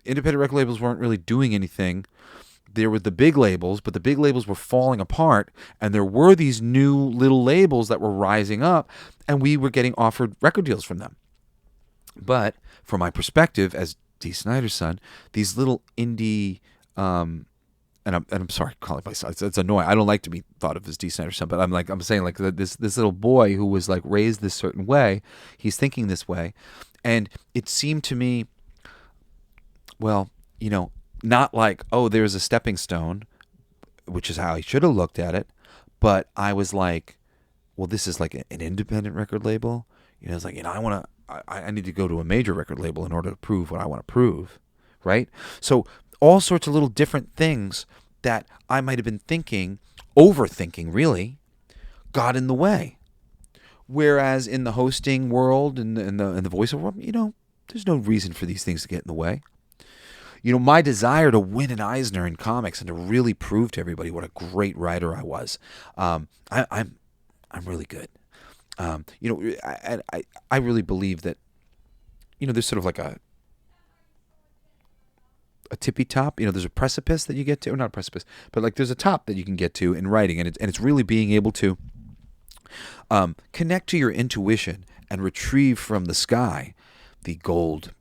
independent record labels weren't really doing anything. There were the big labels, but the big labels were falling apart, and there were these new little labels that were rising up, and we were getting offered record deals from them. But from my perspective as D. Snider's son, these little indie and I'm sorry, calling myself, it's annoying. I don't like to be thought of as D. Snider's son, but I'm saying like this little boy who was like raised this certain way, he's thinking this way, and it seemed to me, well, not like, oh, there's a stepping stone, which is how I should have looked at it, but I was like, well, this is like an independent record label. It's like, I need to go to a major record label in order to prove what I want to prove, right? So all sorts of little different things that I might have been overthinking really, got in the way. Whereas in the hosting world and in the voiceover world, there's no reason for these things to get in the way. My desire to win an Eisner in comics and to really prove to everybody what a great writer I was, I'm really good. I really believe that, there's sort of like a tippy top. There's a precipice that you get to, or not a precipice, but like there's a top that you can get to in writing, and it's really being able to connect to your intuition and retrieve from the sky the gold,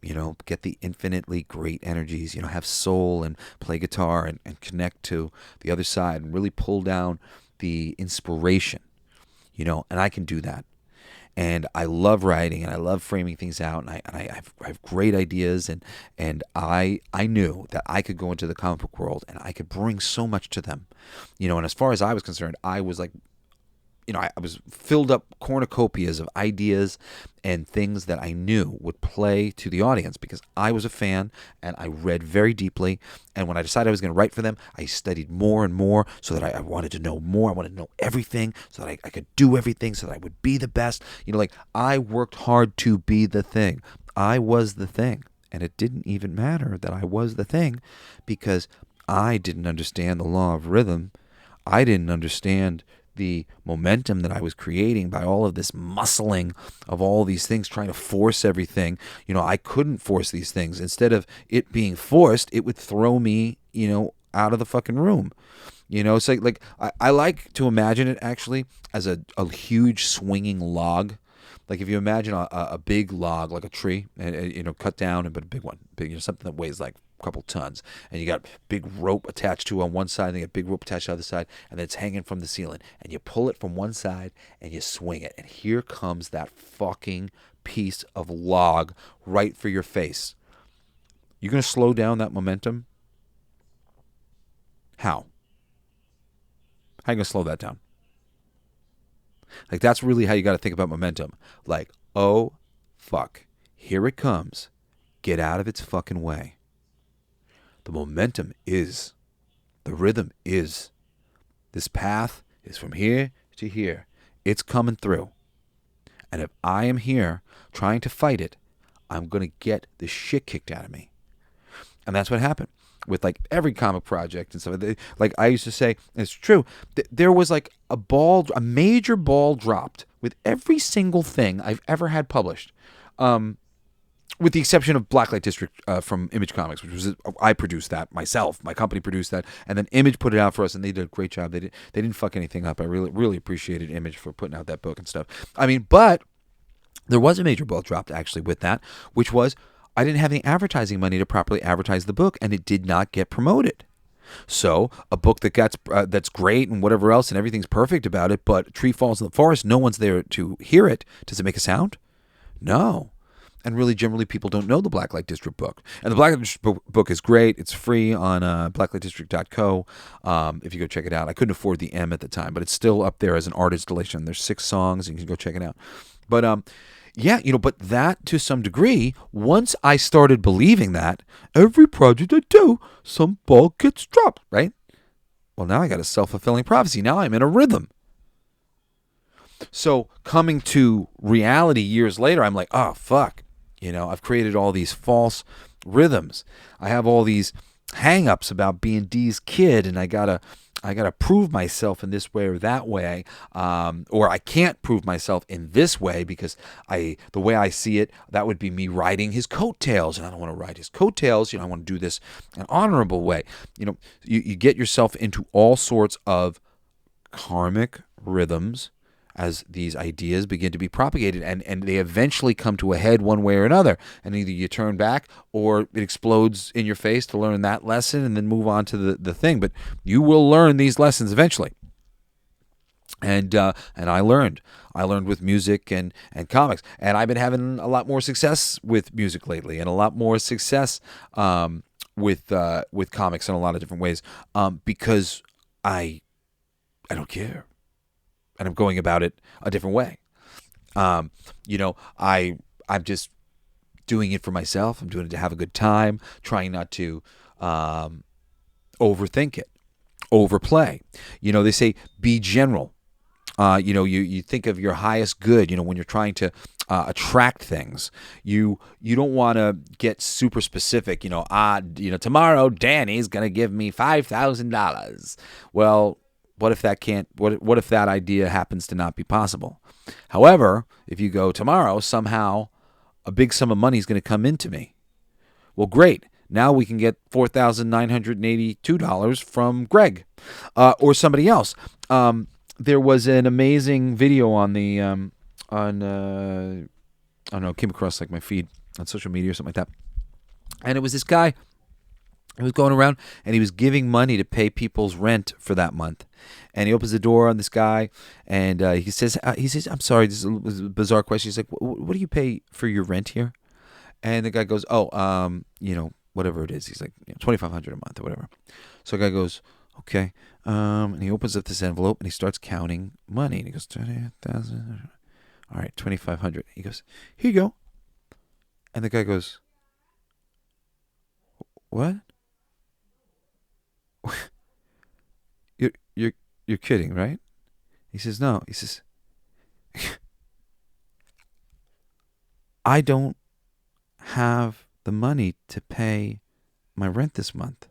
get the infinitely great energies, have soul and play guitar and connect to the other side and really pull down the inspiration, and I can do that. And I love writing, and I love framing things out, and I have great ideas, and I knew that I could go into the comic book world and I could bring so much to them, and as far as I was concerned, I was like, I was filled up cornucopias of ideas and things that I knew would play to the audience because I was a fan and I read very deeply. And when I decided I was going to write for them, I studied more and more so that I wanted to know more. I wanted to know everything so that I could do everything so that I would be the best. Like I worked hard to be the thing. I was the thing. And it didn't even matter that I was the thing because I didn't understand the law of rhythm. I didn't understand the momentum that I was creating by all of this muscling of all these things, trying to force everything. I couldn't force these things. Instead of it being forced, it would throw me, out of the fucking room. It's like I like to imagine it actually as a huge swinging log. Like if you imagine a big log, like a tree, and cut down, but a big one, something that weighs like couple tons, and you got big rope attached to on one side, and you got big rope attached to the other side, and then it's hanging from the ceiling, and you pull it from one side and you swing it, and here comes that fucking piece of log right for your face. You're gonna slow down that momentum? How are you gonna slow that down? Like that's really how you got to think about momentum. Like, oh fuck, here it comes, get out of its fucking way. The momentum is, the rhythm is, this path is from here to here. It's coming through. And if I am here trying to fight it, I'm going to get the shit kicked out of me. And that's what happened. with like every comic project and stuff. Like I used to say, and it's true, there was like a major ball dropped with every single thing I've ever had published. With the exception of Blacklight District from Image Comics, which was I produced that myself. My company produced that, and then Image put it out for us, and they did a great job. They didn't fuck anything up. I really appreciated Image for putting out that book and stuff. I mean, but there was a major ball dropped actually with that, which was I didn't have any advertising money to properly advertise the book, and it did not get promoted. So a book that's great and whatever else, and everything's perfect about it, but a tree falls in the forest, no one's there to hear it. Does it make a sound? No. And really, generally, people don't know the Blacklight District book. And the Blacklight District book is great. It's free on blacklightdistrict.co if you go check it out. I couldn't afford the M at the time, but it's still up there as an art installation. There's 6 songs, and you can go check it out. But yeah, but that to some degree, once I started believing that, every project I do, some ball gets dropped, right? Well, now I got a self-fulfilling prophecy. Now I'm in a rhythm. So coming to reality years later, I'm like, oh, fuck. I've created all these false rhythms. I have all these hang-ups about being Dee's kid, and I gotta prove myself in this way or that way, or I can't prove myself in this way because the way I see it, that would be me riding his coattails, and I don't want to ride his coattails. I want to do this an honorable way. You get yourself into all sorts of karmic rhythms as these ideas begin to be propagated, and they eventually come to a head one way or another, and either you turn back or it explodes in your face to learn that lesson and then move on to the thing. But you will learn these lessons eventually. And I learned with music and comics, and I've been having a lot more success with music lately, and a lot more success with comics in a lot of different ways, because I don't care. And I'm going about it a different way. I'm just doing it for myself. I'm doing it to have a good time, trying not to overthink it, overplay. They say be general. You think of your highest good, when you're trying to attract things. You don't want to get super specific, tomorrow Danny's going to give me $5,000. Well, what if that idea happens to not be possible? However, if you go tomorrow, somehow a big sum of money is going to come into me. Well, great. Now we can get $4,982 from Greg or somebody else. There was an amazing video on the I don't know, came across like my feed on social media or something like that, and it was this guy. He was going around and he was giving money to pay people's rent for that month. And he opens the door on this guy and he says, I'm sorry, this is a bizarre question. He's like, what do you pay for your rent here? And the guy goes, whatever it is. He's like, $2,500 a month or whatever. So the guy goes, okay. And he opens up this envelope and he starts counting money. And he goes, 20,000. All right, 2,500. He goes, here you go. And the guy goes, what? You're kidding, right? He says, no. He says, I don't have the money to pay my rent this month.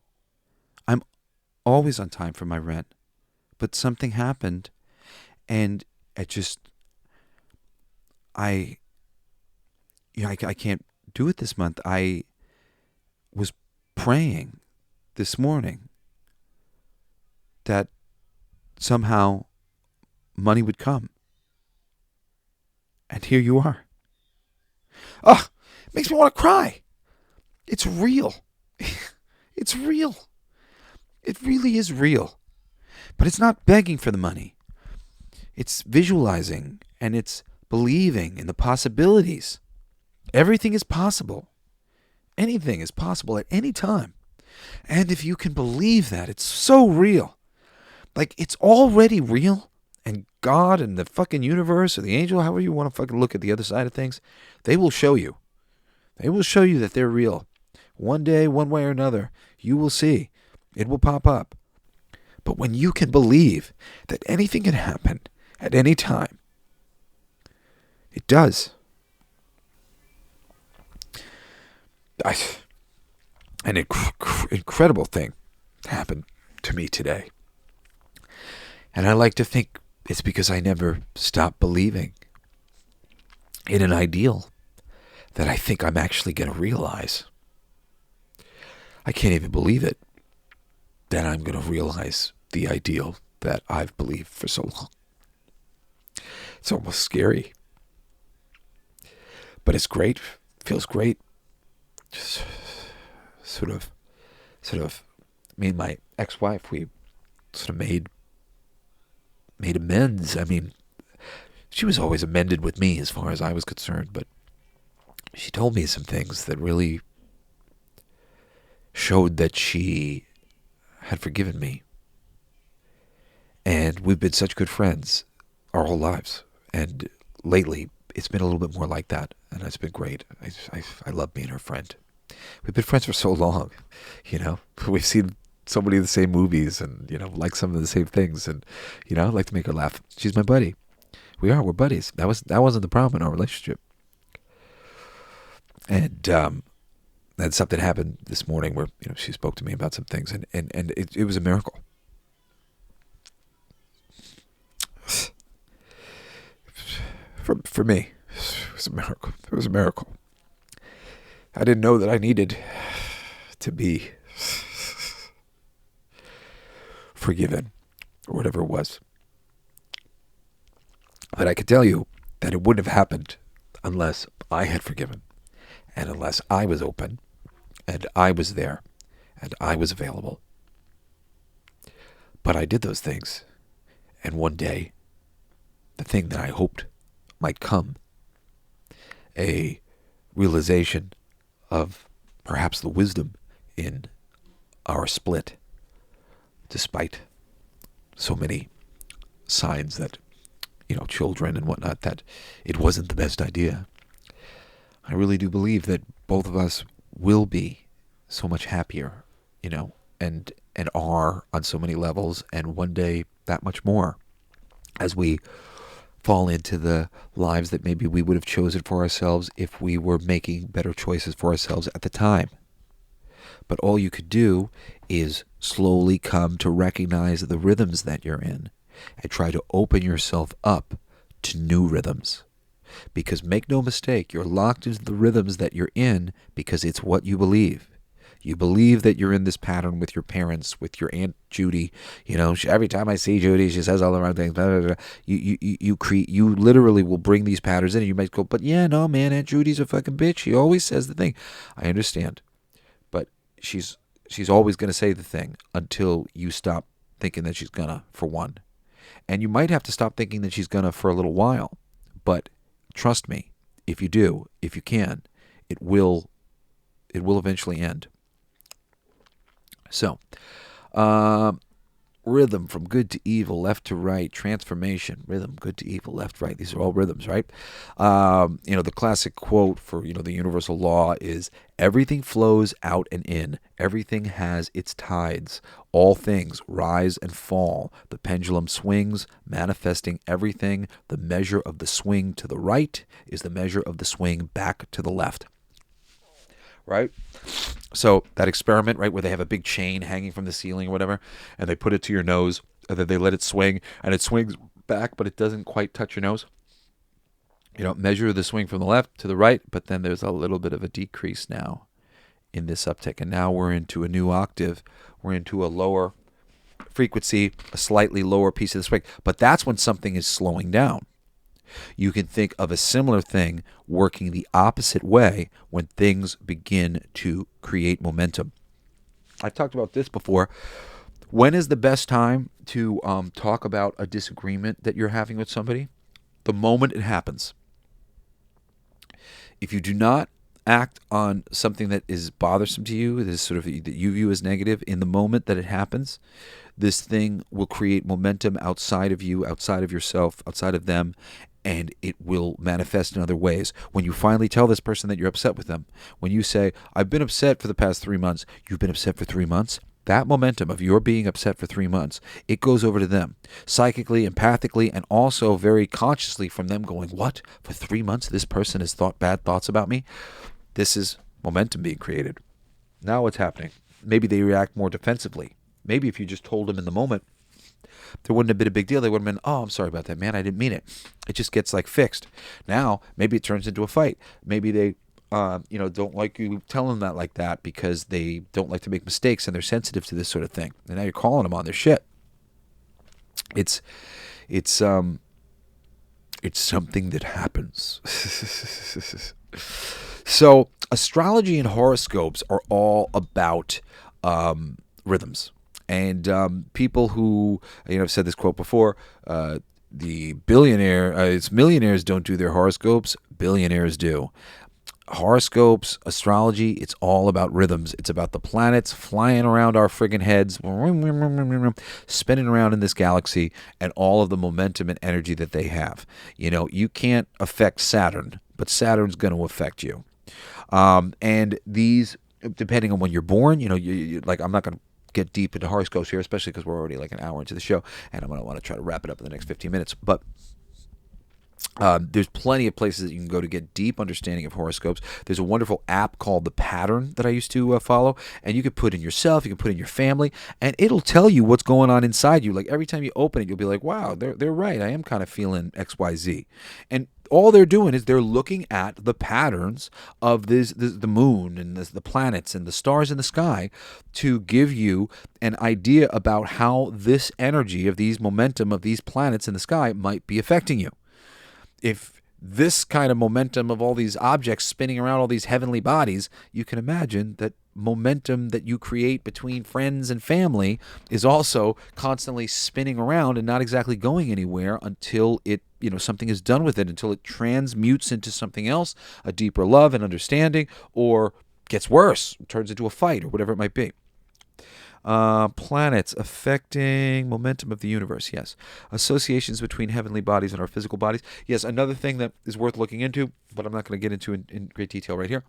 I'm always on time for my rent, but something happened, and I can't do it this month. I was praying this morning that somehow money would come. And here you are. Oh, it makes me want to cry. It's real. It's real. It really is real. But it's not begging for the money. It's visualizing and it's believing in the possibilities. Everything is possible. Anything is possible at any time. And if you can believe that, it's so real. Like, it's already real, and God and the fucking universe or the angel, however you want to fucking look at the other side of things, they will show you. They will show you that they're real. One day, one way or another, you will see. It will pop up. But when you can believe that anything can happen at any time, it does. an incredible thing happened to me today. And I like to think it's because I never stopped believing in an ideal that I think I'm actually going to realize. I can't even believe it, that I'm going to realize the ideal that I've believed for so long. It's almost scary. But it's great. Feels great. Just sort of, me and my ex-wife, we sort of made amends. I mean, she was always amended with me as far as I was concerned, but she told me some things that really showed that she had forgiven me. And we've been such good friends our whole lives. And lately, it's been a little bit more like that, and it's been great. I love being her friend. We've been friends for so long, you know. We've seen so many of the same movies and, you know, like some of the same things. And, you know, I like to make her laugh. She's my buddy. We're buddies. That wasn't the problem in our relationship. And then something happened this morning where, you know, she spoke to me about some things, and it was a miracle. For me, it was a miracle. It was a miracle. I didn't know that I needed to be forgiven, or whatever it was. But I can tell you that it wouldn't have happened unless I had forgiven, and unless I was open, and I was there, and I was available. But I did those things, and one day, the thing that I hoped might come, a realization of perhaps the wisdom in our split, despite so many signs that, you know, children and whatnot, that it wasn't the best idea. I really do believe that both of us will be so much happier, you know, and are on so many levels, and one day that much more, as we fall into the lives that maybe we would have chosen for ourselves if we were making better choices for ourselves at the time. But all you could do is slowly come to recognize the rhythms that you're in and try to open yourself up to new rhythms. Because make no mistake, you're locked into the rhythms that you're in because it's what you believe. You believe that you're in this pattern with your parents, with your Aunt Judy. You know, every time I see Judy, she says all the wrong things. Blah, blah, blah. You literally will bring these patterns in, and you might go, but yeah, no, man, Aunt Judy's a fucking bitch. She always says the thing. I understand, but she's always going to say the thing until you stop thinking that she's gonna, for one. And you might have to stop thinking that she's gonna for a little while. But trust me, if you do, if you can, it will eventually end. So, rhythm, from good to evil, left to right, transformation, rhythm, good to evil, left, right. These are all rhythms, right? You know, the classic quote for, you know, the universal law is, everything flows out and in. Everything has its tides. All things rise and fall. The pendulum swings, manifesting everything. The measure of the swing to the right is the measure of the swing back to the left. Right? So that experiment, right, where they have a big chain hanging from the ceiling or whatever, and they put it to your nose, and then they let it swing, and it swings back, but it doesn't quite touch your nose. You know, measure the swing from the left to the right, but then there's a little bit of a decrease now in this uptick, and now we're into a new octave. We're into a lower frequency, a slightly lower piece of the swing, but that's when something is slowing down. You can think of a similar thing working the opposite way when things begin to create momentum. I've talked about this before. When is the best time to talk about a disagreement that you're having with somebody? The moment it happens. If you do not act on something that is bothersome to you, that is sort of that you view as negative, in the moment that it happens, this thing will create momentum outside of you, outside of yourself, outside of them, and it will manifest in other ways. When you finally tell this person that you're upset with them, when you say, I've been upset for the past 3 months, you've been upset for 3 months? That momentum of your being upset for 3 months, it goes over to them, psychically, empathically, and also very consciously from them going, what? For 3 months this person has thought bad thoughts about me? This is momentum being created. Now what's happening? Maybe they react more defensively. Maybe if you just told them in the moment, there wouldn't have been a big deal. They would have been, oh, I'm sorry about that, man. I didn't mean it. It just gets like fixed. Now, maybe it turns into a fight. Maybe they, don't like you telling them that like that because they don't like to make mistakes and they're sensitive to this sort of thing. And now you're calling them on their shit. It's something that happens. So astrology and horoscopes are all about rhythms. And people who, I've said this quote before, the it's millionaires don't do their horoscopes, billionaires do. Horoscopes, astrology, it's all about rhythms. It's about the planets flying around our friggin' heads, spinning around in this galaxy, and all of the momentum and energy that they have. You can't affect Saturn, but Saturn's going to affect you. And these, depending on when you're born, like, I'm not going to get deep into horoscopes here, especially because we're already like an hour into the show, and I'm going to want to try to wrap it up in the next 15 minutes. But there's plenty of places that you can go to get deep understanding of horoscopes. There's a wonderful app called The Pattern that I used to follow, and you can put in yourself, you can put in your family, and it'll tell you what's going on inside you. Like every time you open it, you'll be like, wow, they're right. I am kind of feeling XYZ. And all they're doing is they're looking at the patterns of the moon and the planets and the stars in the sky to give you an idea about how this energy of these momentum of these planets in the sky might be affecting you. If this kind of momentum of all these objects spinning around all these heavenly bodies, you can imagine that momentum that you create between friends and family is also constantly spinning around and not exactly going anywhere until it, something is done with it, until it transmutes into something else, a deeper love and understanding, or gets worse, turns into a fight or whatever it might be. Planets affecting momentum of the universe. Yes. Associations between heavenly bodies and our physical bodies. Yes. Another thing that is worth looking into, but I'm not going to get into in great detail right here.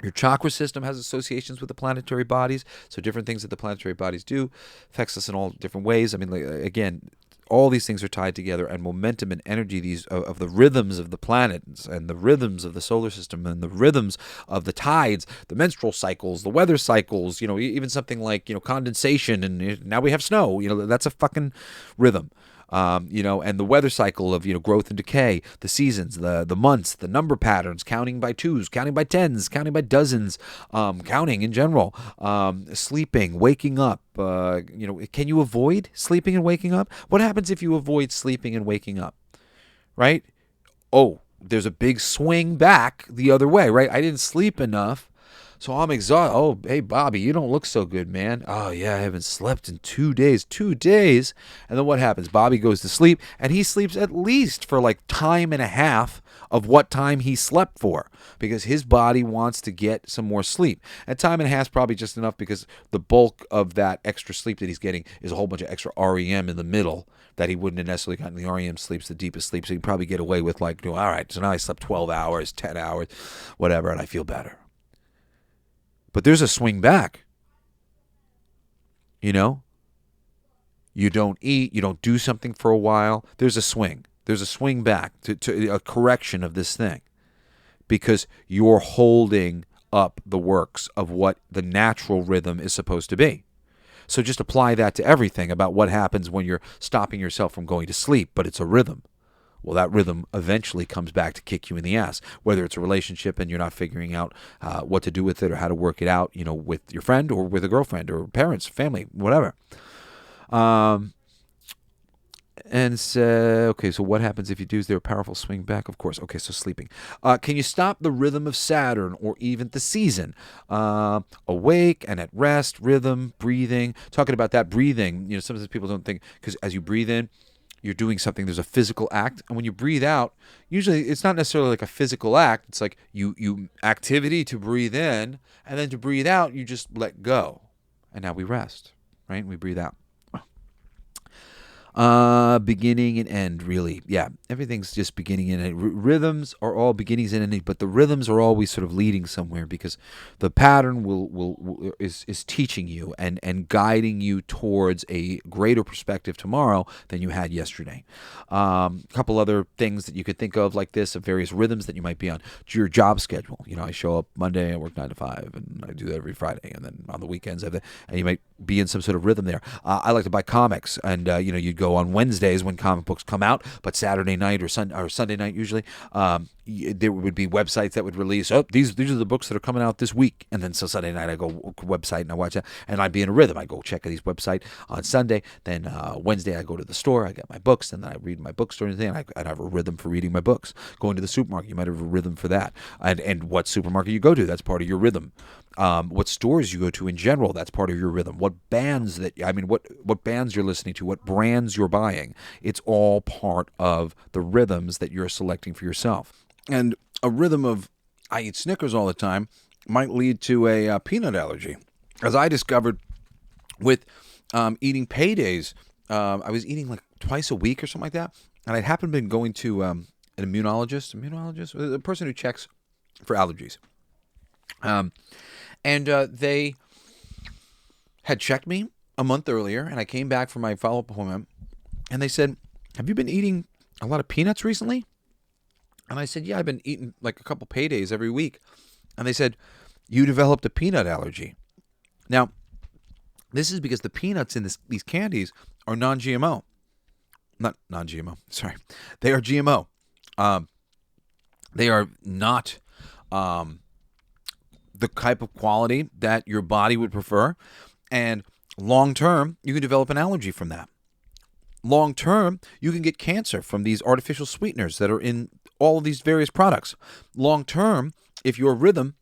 Your chakra system has associations with the planetary bodies. So different things that the planetary bodies do affects us in all different ways. I mean, again, all these things are tied together, and momentum and energy, these of the rhythms of the planets and the rhythms of the solar system and the rhythms of the tides, the menstrual cycles, the weather cycles, even something like, condensation, and now we have snow, that's a fucking rhythm. And the weather cycle of, growth and decay, the seasons, the months, the number patterns, counting by twos, counting by tens, counting by dozens, counting in general, sleeping, waking up. Can you avoid sleeping and waking up? What happens if you avoid sleeping and waking up? Right? Oh, there's a big swing back the other way, right? I didn't sleep enough. So I'm exhausted. Oh, hey, Bobby, you don't look so good, man. Oh, yeah, I haven't slept in 2 days. 2 days. And then what happens? Bobby goes to sleep, and he sleeps at least for like time and a half of what time he slept for, because his body wants to get some more sleep. And time and a half is probably just enough, because the bulk of that extra sleep that he's getting is a whole bunch of extra REM in the middle that he wouldn't have necessarily gotten. The REM sleep's the deepest sleep, so he'd probably get away with like, all right, so now I slept 12 hours, 10 hours, whatever, and I feel better. But there's a swing back. You don't eat, you don't do something for a while. There's a swing. There's a swing back to a correction of this thing, because you're holding up the works of what the natural rhythm is supposed to be. So just apply that to everything about what happens when you're stopping yourself from going to sleep, but it's a rhythm. Well, that rhythm eventually comes back to kick you in the ass, whether it's a relationship and you're not figuring out what to do with it or how to work it out, with your friend or with a girlfriend or parents, family, whatever. Okay, so what happens if you do? Is there a powerful swing back? Of course. Okay, so sleeping. Can you stop the rhythm of Saturn or even the season? Awake and at rest, rhythm, breathing. Talking about that breathing, sometimes people don't think, because as you breathe in, you're doing something, there's a physical act. And when you breathe out, usually it's not necessarily like a physical act. It's like you activity to breathe in, and then to breathe out, you just let go. And now we rest, right? And we breathe out. Beginning and end, really. Yeah, everything's just beginning and end. Rhythms are all beginnings and endings, but the rhythms are always sort of leading somewhere because the pattern is teaching you and guiding you towards a greater perspective tomorrow than you had yesterday. A couple other things that you could think of like this, of various rhythms that you might be on. Your job schedule. I show up Monday, I work 9 to 5, and I do that every Friday, and then on the weekends, and you might be in some sort of rhythm there. I like to buy comics, and you'd go on Wednesdays when comic books come out, but Saturday night or Sunday night usually, there would be websites that would release, these are the books that are coming out this week, and then so Sunday night I go website and I watch that, and I'd be in a rhythm. I go check these website on Sunday, then Wednesday I go to the store, I get my books, and then I read my bookstore and thing. I'd have a rhythm for reading my books. Going to the supermarket, you might have a rhythm for that, and what supermarket you go to, that's part of your rhythm. What stores you go to in general, that's part of your rhythm. What bands what bands you're listening to, what brands you're buying, it's all part of the rhythms that you're selecting for yourself. And a rhythm of I eat Snickers all the time might lead to a peanut allergy. As I discovered with eating paydays, I was eating like twice a week or something like that, and I'd happened to been going to an immunologist, a person who checks for allergies. And they had checked me a month earlier, and I came back for my follow-up appointment, and they said, "Have you been eating a lot of peanuts recently?" And I said, "Yeah, I've been eating like a couple paydays every week." And they said, "You developed a peanut allergy." Now, this is because the peanuts in these candies are non-GMO. Not non-GMO, sorry. They are GMO. They are not the type of quality that your body would prefer. And long-term, you can develop an allergy from that. Long-term, you can get cancer from these artificial sweeteners that are in all of these various products. Long-term, if your rhythm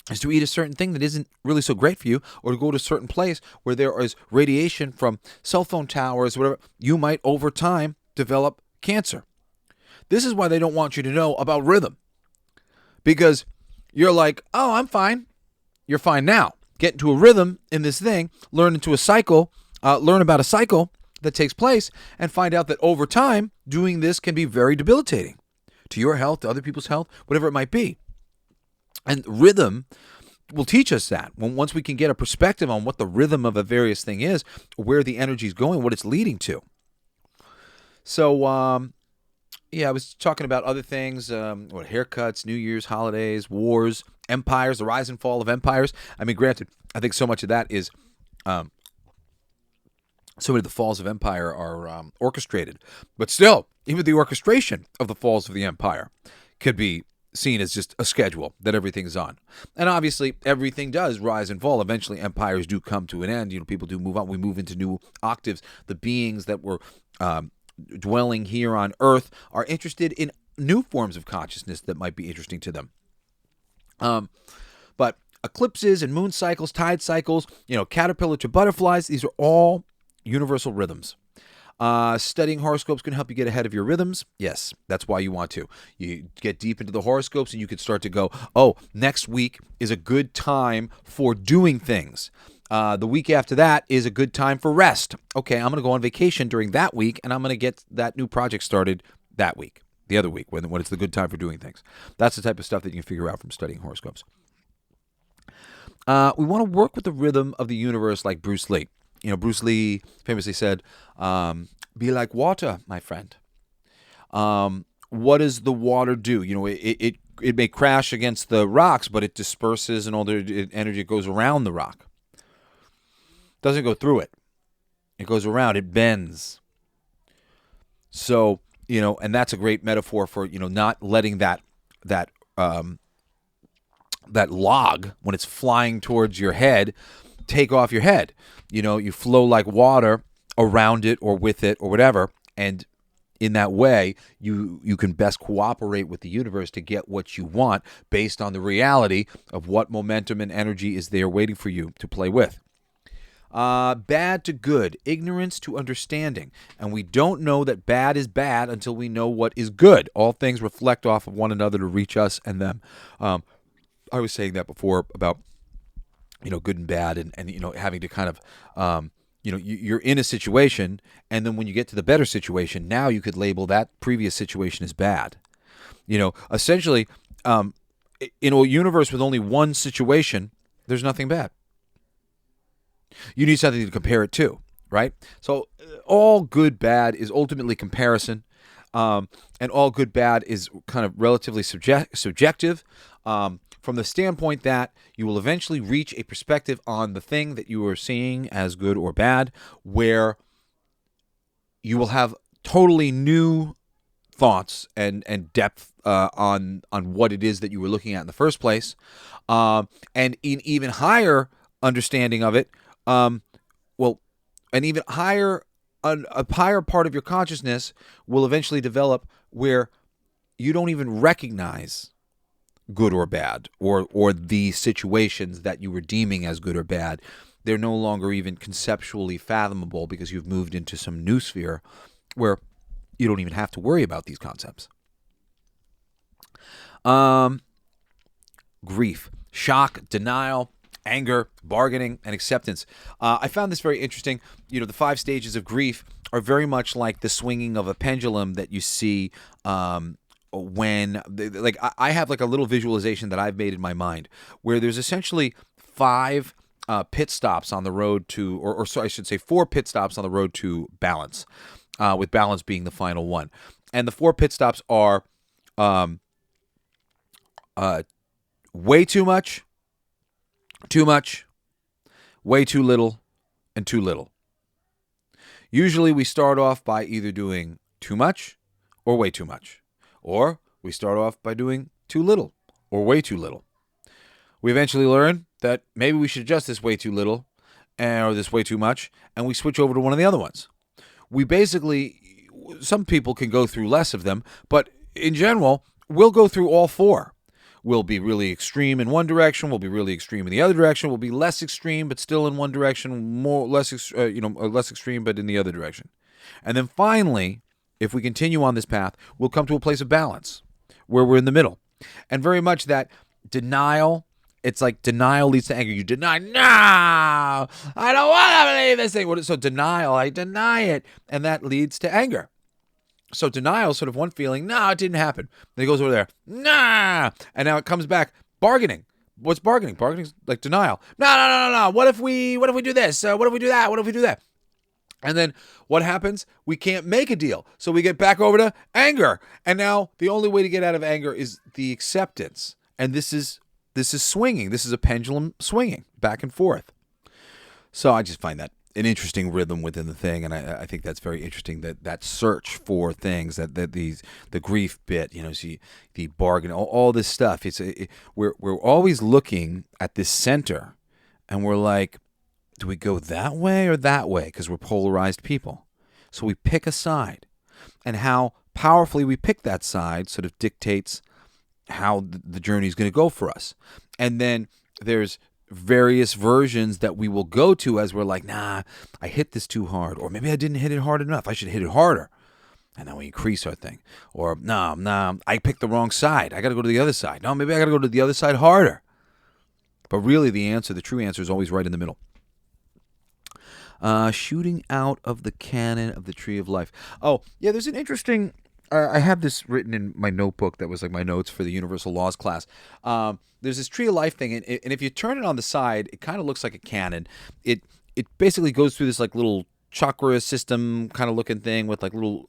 is to eat a certain thing that isn't really so great for you, or to go to a certain place where there is radiation from cell phone towers, whatever, you might over time develop cancer. This is why they don't want you to know about rhythm. Because you're like, oh, I'm fine. You're fine now. Get into a rhythm in this thing, learn about a cycle that takes place, and find out that over time, doing this can be very debilitating to your health, to other people's health, whatever it might be. And rhythm will teach us that. Once we can get a perspective on what the rhythm of a various thing is, where the energy is going, what it's leading to. So, I was talking about other things, haircuts, New Year's, holidays, wars, empires, the rise and fall of empires. I mean, granted, I think so much of that is, so many of the falls of empire are orchestrated. But still, even the orchestration of the falls of the empire could be seen as just a schedule that everything's on. And obviously, everything does rise and fall. Eventually, empires do come to an end. People do move on. We move into new octaves. The beings that were dwelling here on Earth are interested in new forms of consciousness that might be interesting to them. But eclipses and moon cycles, tide cycles, caterpillar to butterflies, these are all universal rhythms. Studying horoscopes can help you get ahead of your rhythms. Yes, that's why you want to. You get deep into the horoscopes and you can start to go, oh, next week is a good time for doing things. The week after that is a good time for rest. Okay, I'm going to go on vacation during that week, and I'm going to get that new project started that week, the other week, when it's the good time for doing things. That's the type of stuff that you can figure out from studying horoscopes. We want to work with the rhythm of the universe like Bruce Lee. Bruce Lee famously said, be like water, my friend. What does the water do? It may crash against the rocks, but it disperses and all the energy goes around the rock. Doesn't go through it. It goes around. It bends. So, and that's a great metaphor for, not letting that log, when it's flying towards your head, take off your head. You flow like water around it or with it or whatever. And in that way, you can best cooperate with the universe to get what you want based on the reality of what momentum and energy is there waiting for you to play with. Bad to good, ignorance to understanding. And we don't know that bad is bad until we know what is good. All things reflect off of one another to reach us and them. I was saying that before about, good and bad and having to kind of, you're in a situation, and then when you get to the better situation, now you could label that previous situation as bad. Essentially, in a universe with only one situation, there's nothing bad. You need something to compare it to, right? So all good, bad is ultimately comparison, and all good, bad is kind of relatively subjective, from the standpoint that you will eventually reach a perspective on the thing that you are seeing as good or bad, where you will have totally new thoughts and depth on what it is that you were looking at in the first place, and an even higher understanding of it. An even higher a higher part of your consciousness will eventually develop where you don't even recognize good or bad, or the situations that you were deeming as good or bad. They're no longer even conceptually fathomable because you've moved into some new sphere where you don't even have to worry about these concepts. Grief, shock, denial, anger, bargaining, and acceptance. I found this very interesting. The 5 stages of grief are very much like the swinging of a pendulum that you see when, like, I have like a little visualization that I've made in my mind where there's essentially 5 pit stops on the road to, or so I should say 4 pit stops on the road to balance, with balance being the final one. And the 4 pit stops are way too much, way too little, and too little. Usually we start off by either doing too much or way too much. Or we start off by doing too little or way too little. We eventually learn that maybe we should adjust this way too little or this way too much, and we switch over to one of the other ones. Some people can go through less of them, but in general, we'll go through all 4. We'll be really extreme in one direction. We'll be really extreme in the other direction. We'll be less extreme, but still in one direction. Less extreme, but in the other direction. And then finally, if we continue on this path, we'll come to a place of balance where we're in the middle. And very much that denial. It's like denial leads to anger. You deny, no, I don't want to believe this thing. So denial, I deny it, and that leads to anger. So denial is sort of one feeling, no, it didn't happen. Then it goes over there, nah, and now it comes back. Bargaining. What's bargaining? Bargaining is like denial. No. What if we do this? What if we do that? What if we do that? And then what happens? We can't make a deal. So we get back over to anger. And now the only way to get out of anger is the acceptance. And this is swinging. This is a pendulum swinging back and forth. So I just find that an interesting rhythm within the thing, and I think that's very interesting, that search for things, that the grief bit, see the bargain, all this stuff. We're always looking at this center, and we're like, do we go that way or that way? Because we're polarized people, so we pick a side, and how powerfully we pick that side sort of dictates how the journey is going to go for us. And then there's various versions that we will go to as we're like, nah, I hit this too hard, or maybe I didn't hit it hard enough. I should hit it harder. And then we increase our thing. Or no, I picked the wrong side. I got to go to the other side. No, maybe I got to go to the other side harder. But really the true answer is always right in the middle. Shooting out of the cannon of the tree of life. Oh, yeah, there's an interesting... I have this written in my notebook that was like my notes for the Universal Laws class. There's this tree of life thing, and if you turn it on the side, it kind of looks like a cannon. It basically goes through this like little chakra system kind of looking thing with like little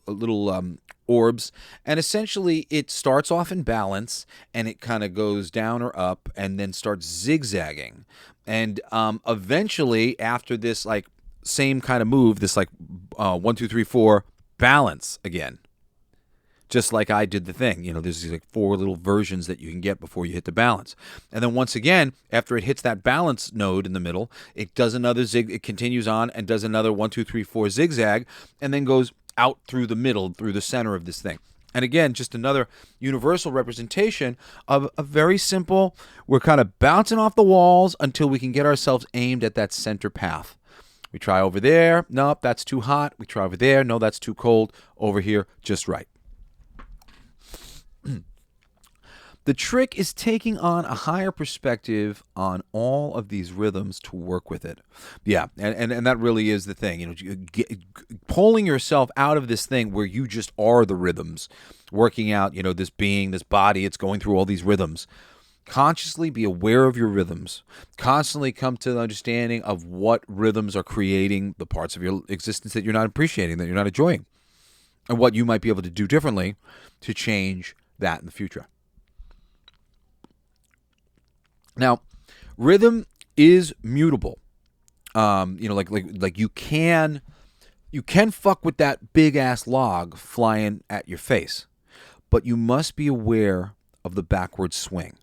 orbs, and essentially it starts off in balance, and it kind of goes down or up, and then starts zigzagging, and eventually after this like same kind of move, this like 1, 2, 3, 4 balance again. Just like I did the thing. There's these like 4 little versions that you can get before you hit the balance. And then once again, after it hits that balance node in the middle, it does another it continues on and does another 1, 2, 3, 4 zigzag, and then goes out through the middle, through the center of this thing. And again, just another universal representation of a very simple, we're kind of bouncing off the walls until we can get ourselves aimed at that center path. We try over there. Nope, that's too hot. We try over there. No, that's too cold. Over here, just right. The trick is taking on a higher perspective on all of these rhythms to work with it. Yeah, and that really is the thing. Pulling yourself out of this thing where you just are the rhythms, working out, this being, this body, it's going through all these rhythms. Consciously be aware of your rhythms. Constantly come to the understanding of what rhythms are creating the parts of your existence that you're not appreciating, that you're not enjoying, and what you might be able to do differently to change that in the future. Now, rhythm is mutable. Like you can fuck with that big ass log flying at your face, but you must be aware of the backward swing,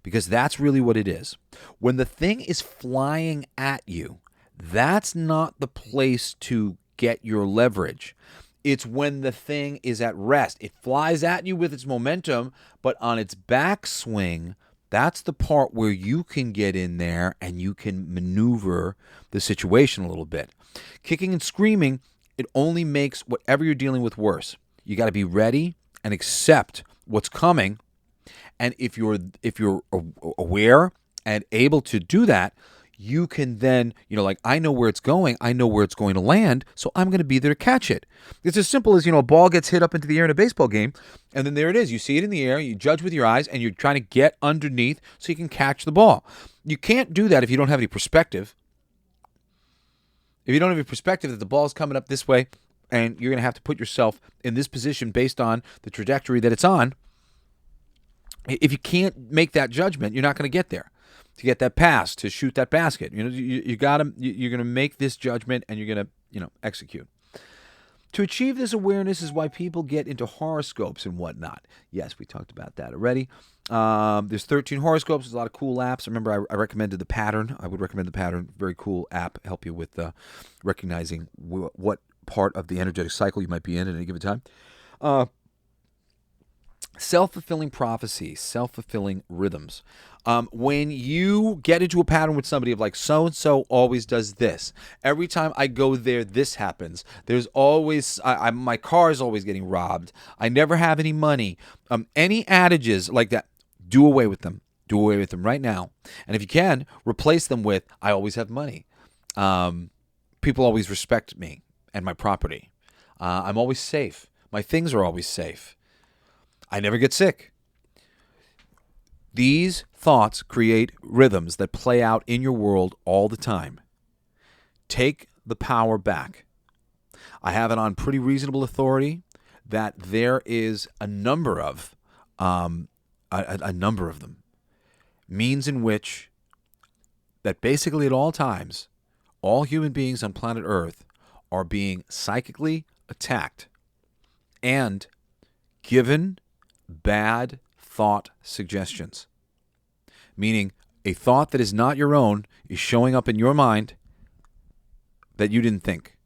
because that's really what it is. When the thing is flying at you, that's not the place to get your leverage. It's when the thing is at rest. It flies at you with its momentum, but on its backswing, that's the part where you can get in there and you can maneuver the situation a little bit. Kicking and screaming, it only makes whatever you're dealing with worse. You got to be ready and accept what's coming. And if you're aware and able to do that, you can then, I know where it's going. I know where it's going to land, so I'm going to be there to catch it. It's as simple as, a ball gets hit up into the air in a baseball game, and then there it is. You see it in the air, you judge with your eyes, and you're trying to get underneath so you can catch the ball. You can't do that if you don't have any perspective. If you don't have any perspective that the ball's coming up this way, and you're going to have to put yourself in this position based on the trajectory that it's on, if you can't make that judgment, you're not going to get there. To get that pass, to shoot that basket, you're going to make this judgment, and you're going to, execute. To achieve this awareness is why people get into horoscopes and whatnot. Yes, we talked about that already. There's 13 horoscopes. There's a lot of cool apps. Remember, I recommended the Pattern. I would recommend the Pattern. Very cool app. Help you with recognizing what part of the energetic cycle you might be in at any given time. Self-fulfilling prophecy, self-fulfilling rhythms. When you get into a pattern with somebody of like, so-and-so always does this. Every time I go there, this happens. There's always, my car is always getting robbed. I never have any money. Any adages like that, do away with them. Do away with them right now. And if you can, replace them with, I always have money. People always respect me and my property. I'm always safe. My things are always safe. I never get sick. These thoughts create rhythms that play out in your world all the time. Take the power back. I have it on pretty reasonable authority that there is a number of them, means in which that basically at all times, all human beings on planet Earth are being psychically attacked and given bad thought suggestions. Meaning, a thought that is not your own is showing up in your mind that you didn't think.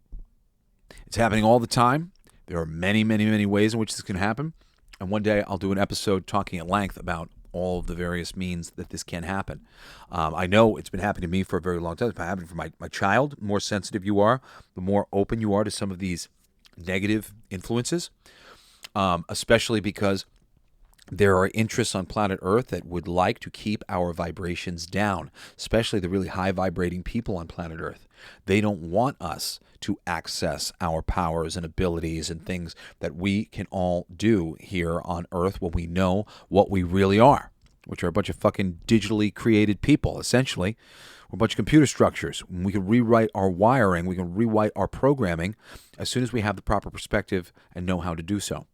It's happening all the time. There are many, many, many ways in which this can happen. And one day I'll do an episode talking at length about all of the various means that this can happen. I know it's been happening to me for a very long time. It's been happening for my child. The more sensitive you are, the more open you are to some of these negative influences, especially because there are interests on planet Earth that would like to keep our vibrations down, especially the really high vibrating people on planet Earth. They don't want us to access our powers and abilities and things that we can all do here on Earth when we know what we really are, which are a bunch of fucking digitally created people, essentially. We're a bunch of computer structures. We can rewrite our wiring, we can rewrite our programming as soon as we have the proper perspective and know how to do so.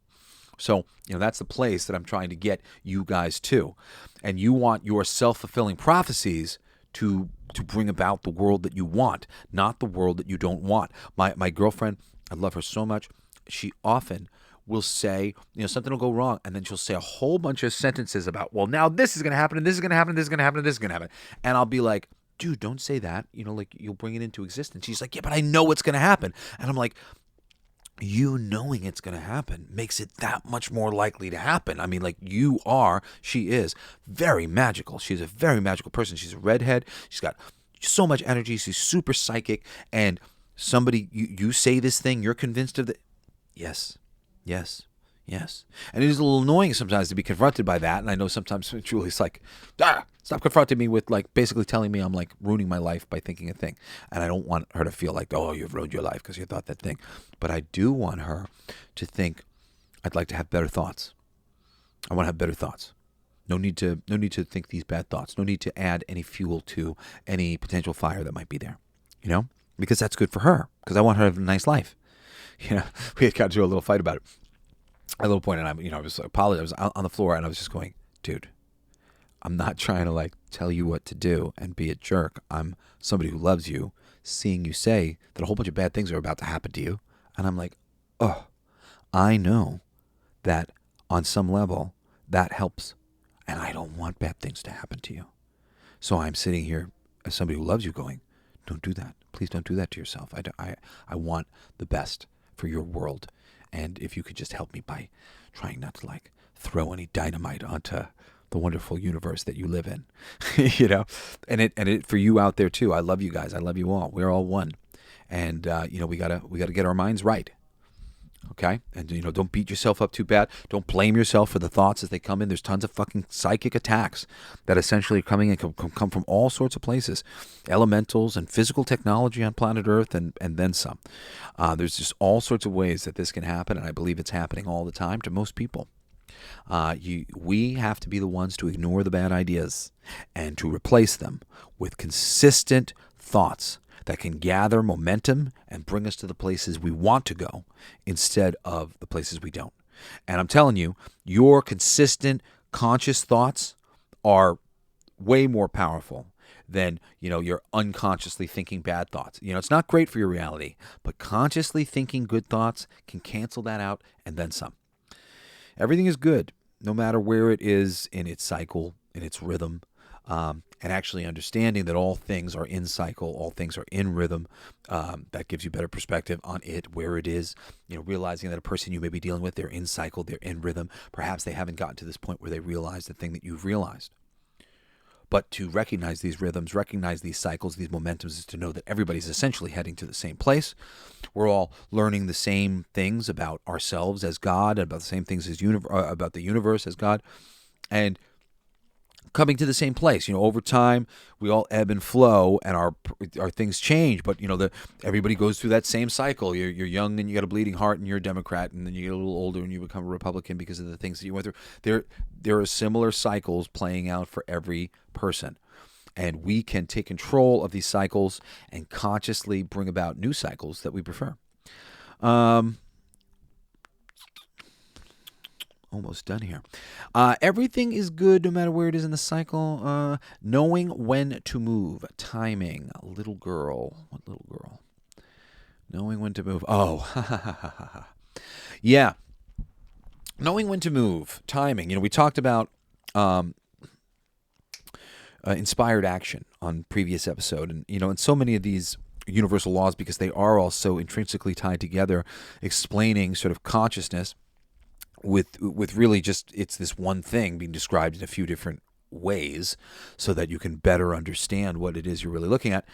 So, that's the place that I'm trying to get you guys to. And you want your self-fulfilling prophecies to bring about the world that you want, not the world that you don't want. My girlfriend, I love her so much. She often will say, something will go wrong, and then she'll say a whole bunch of sentences about, well, now this is going to happen, and this is going to happen, and this is going to happen, and this is going to happen. And I'll be like, dude, don't say that. You'll bring it into existence. She's like, yeah, but I know what's going to happen. And I'm like, you knowing it's going to happen makes it that much more likely to happen. I mean, she is very magical. She's a very magical person. She's a redhead. She's got so much energy. She's super psychic. And somebody, you say this thing, you're convinced of it. Yes. Yes. And it is a little annoying sometimes to be confronted by that. And I know sometimes Julie's like, stop confronting me with like basically telling me I'm like ruining my life by thinking a thing. And I don't want her to feel like, oh, you've ruined your life because you thought that thing. But I do want her to think, I'd like to have better thoughts. I want to have better thoughts. No need to think these bad thoughts. No need to add any fuel to any potential fire that might be there, because that's good for her, because I want her to have a nice life. We had got into a little fight about it. At a little point, and I was on the floor, and I was just going, dude, I'm not trying to like tell you what to do and be a jerk. I'm somebody who loves you, seeing you say that a whole bunch of bad things are about to happen to you. And I'm like, oh, I know that on some level that helps. And I don't want bad things to happen to you. So I'm sitting here as somebody who loves you going, don't do that. Please don't do that to yourself. I want the best for your world. And if you could just help me by trying not to like throw any dynamite onto the wonderful universe that you live in, and it for you out there too. I love you guys. I love you all. We're all one. And, we gotta get our minds right. Okay? And, don't beat yourself up too bad. Don't blame yourself for the thoughts as they come in. There's tons of fucking psychic attacks that essentially are coming and come from all sorts of places. Elementals and physical technology on planet Earth and then some. There's just all sorts of ways that this can happen, and I believe it's happening all the time to most people. We have to be the ones to ignore the bad ideas and to replace them with consistent thoughts that can gather momentum and bring us to the places we want to go instead of the places we don't. And I'm telling you, your consistent, conscious thoughts are way more powerful than, your unconsciously thinking bad thoughts. It's not great for your reality, but consciously thinking good thoughts can cancel that out and then some. Everything is good, no matter where it is in its cycle, in its rhythm. And actually understanding that all things are in cycle, all things are in rhythm, that gives you better perspective on it, where it is. Realizing that a person you may be dealing with, they're in cycle, they're in rhythm. Perhaps they haven't gotten to this point where they realize the thing that you've realized. But to recognize these rhythms, recognize these cycles, these momentums, is to know that everybody's essentially heading to the same place. We're all learning the same things about ourselves as God, about the same things as about the universe as God, and coming to the same place. Over time, we all ebb and flow, and our things change. But everybody goes through that same cycle. You're young and you got a bleeding heart, and you're a Democrat, and then you get a little older and you become a Republican because of the things that you went through. There are similar cycles playing out for every person, and we can take control of these cycles and consciously bring about new cycles that we prefer. Almost done here. Everything is good no matter where it is in the cycle. Knowing when to move. Timing. Little girl. What little girl? Knowing when to move. Oh. Yeah. Knowing when to move. Timing. We talked about inspired action on previous episode. And, and so many of these universal laws, because they are all so intrinsically tied together, explaining sort of consciousness, with really just, it's this one thing being described in a few different ways so that you can better understand what it is you're really looking at.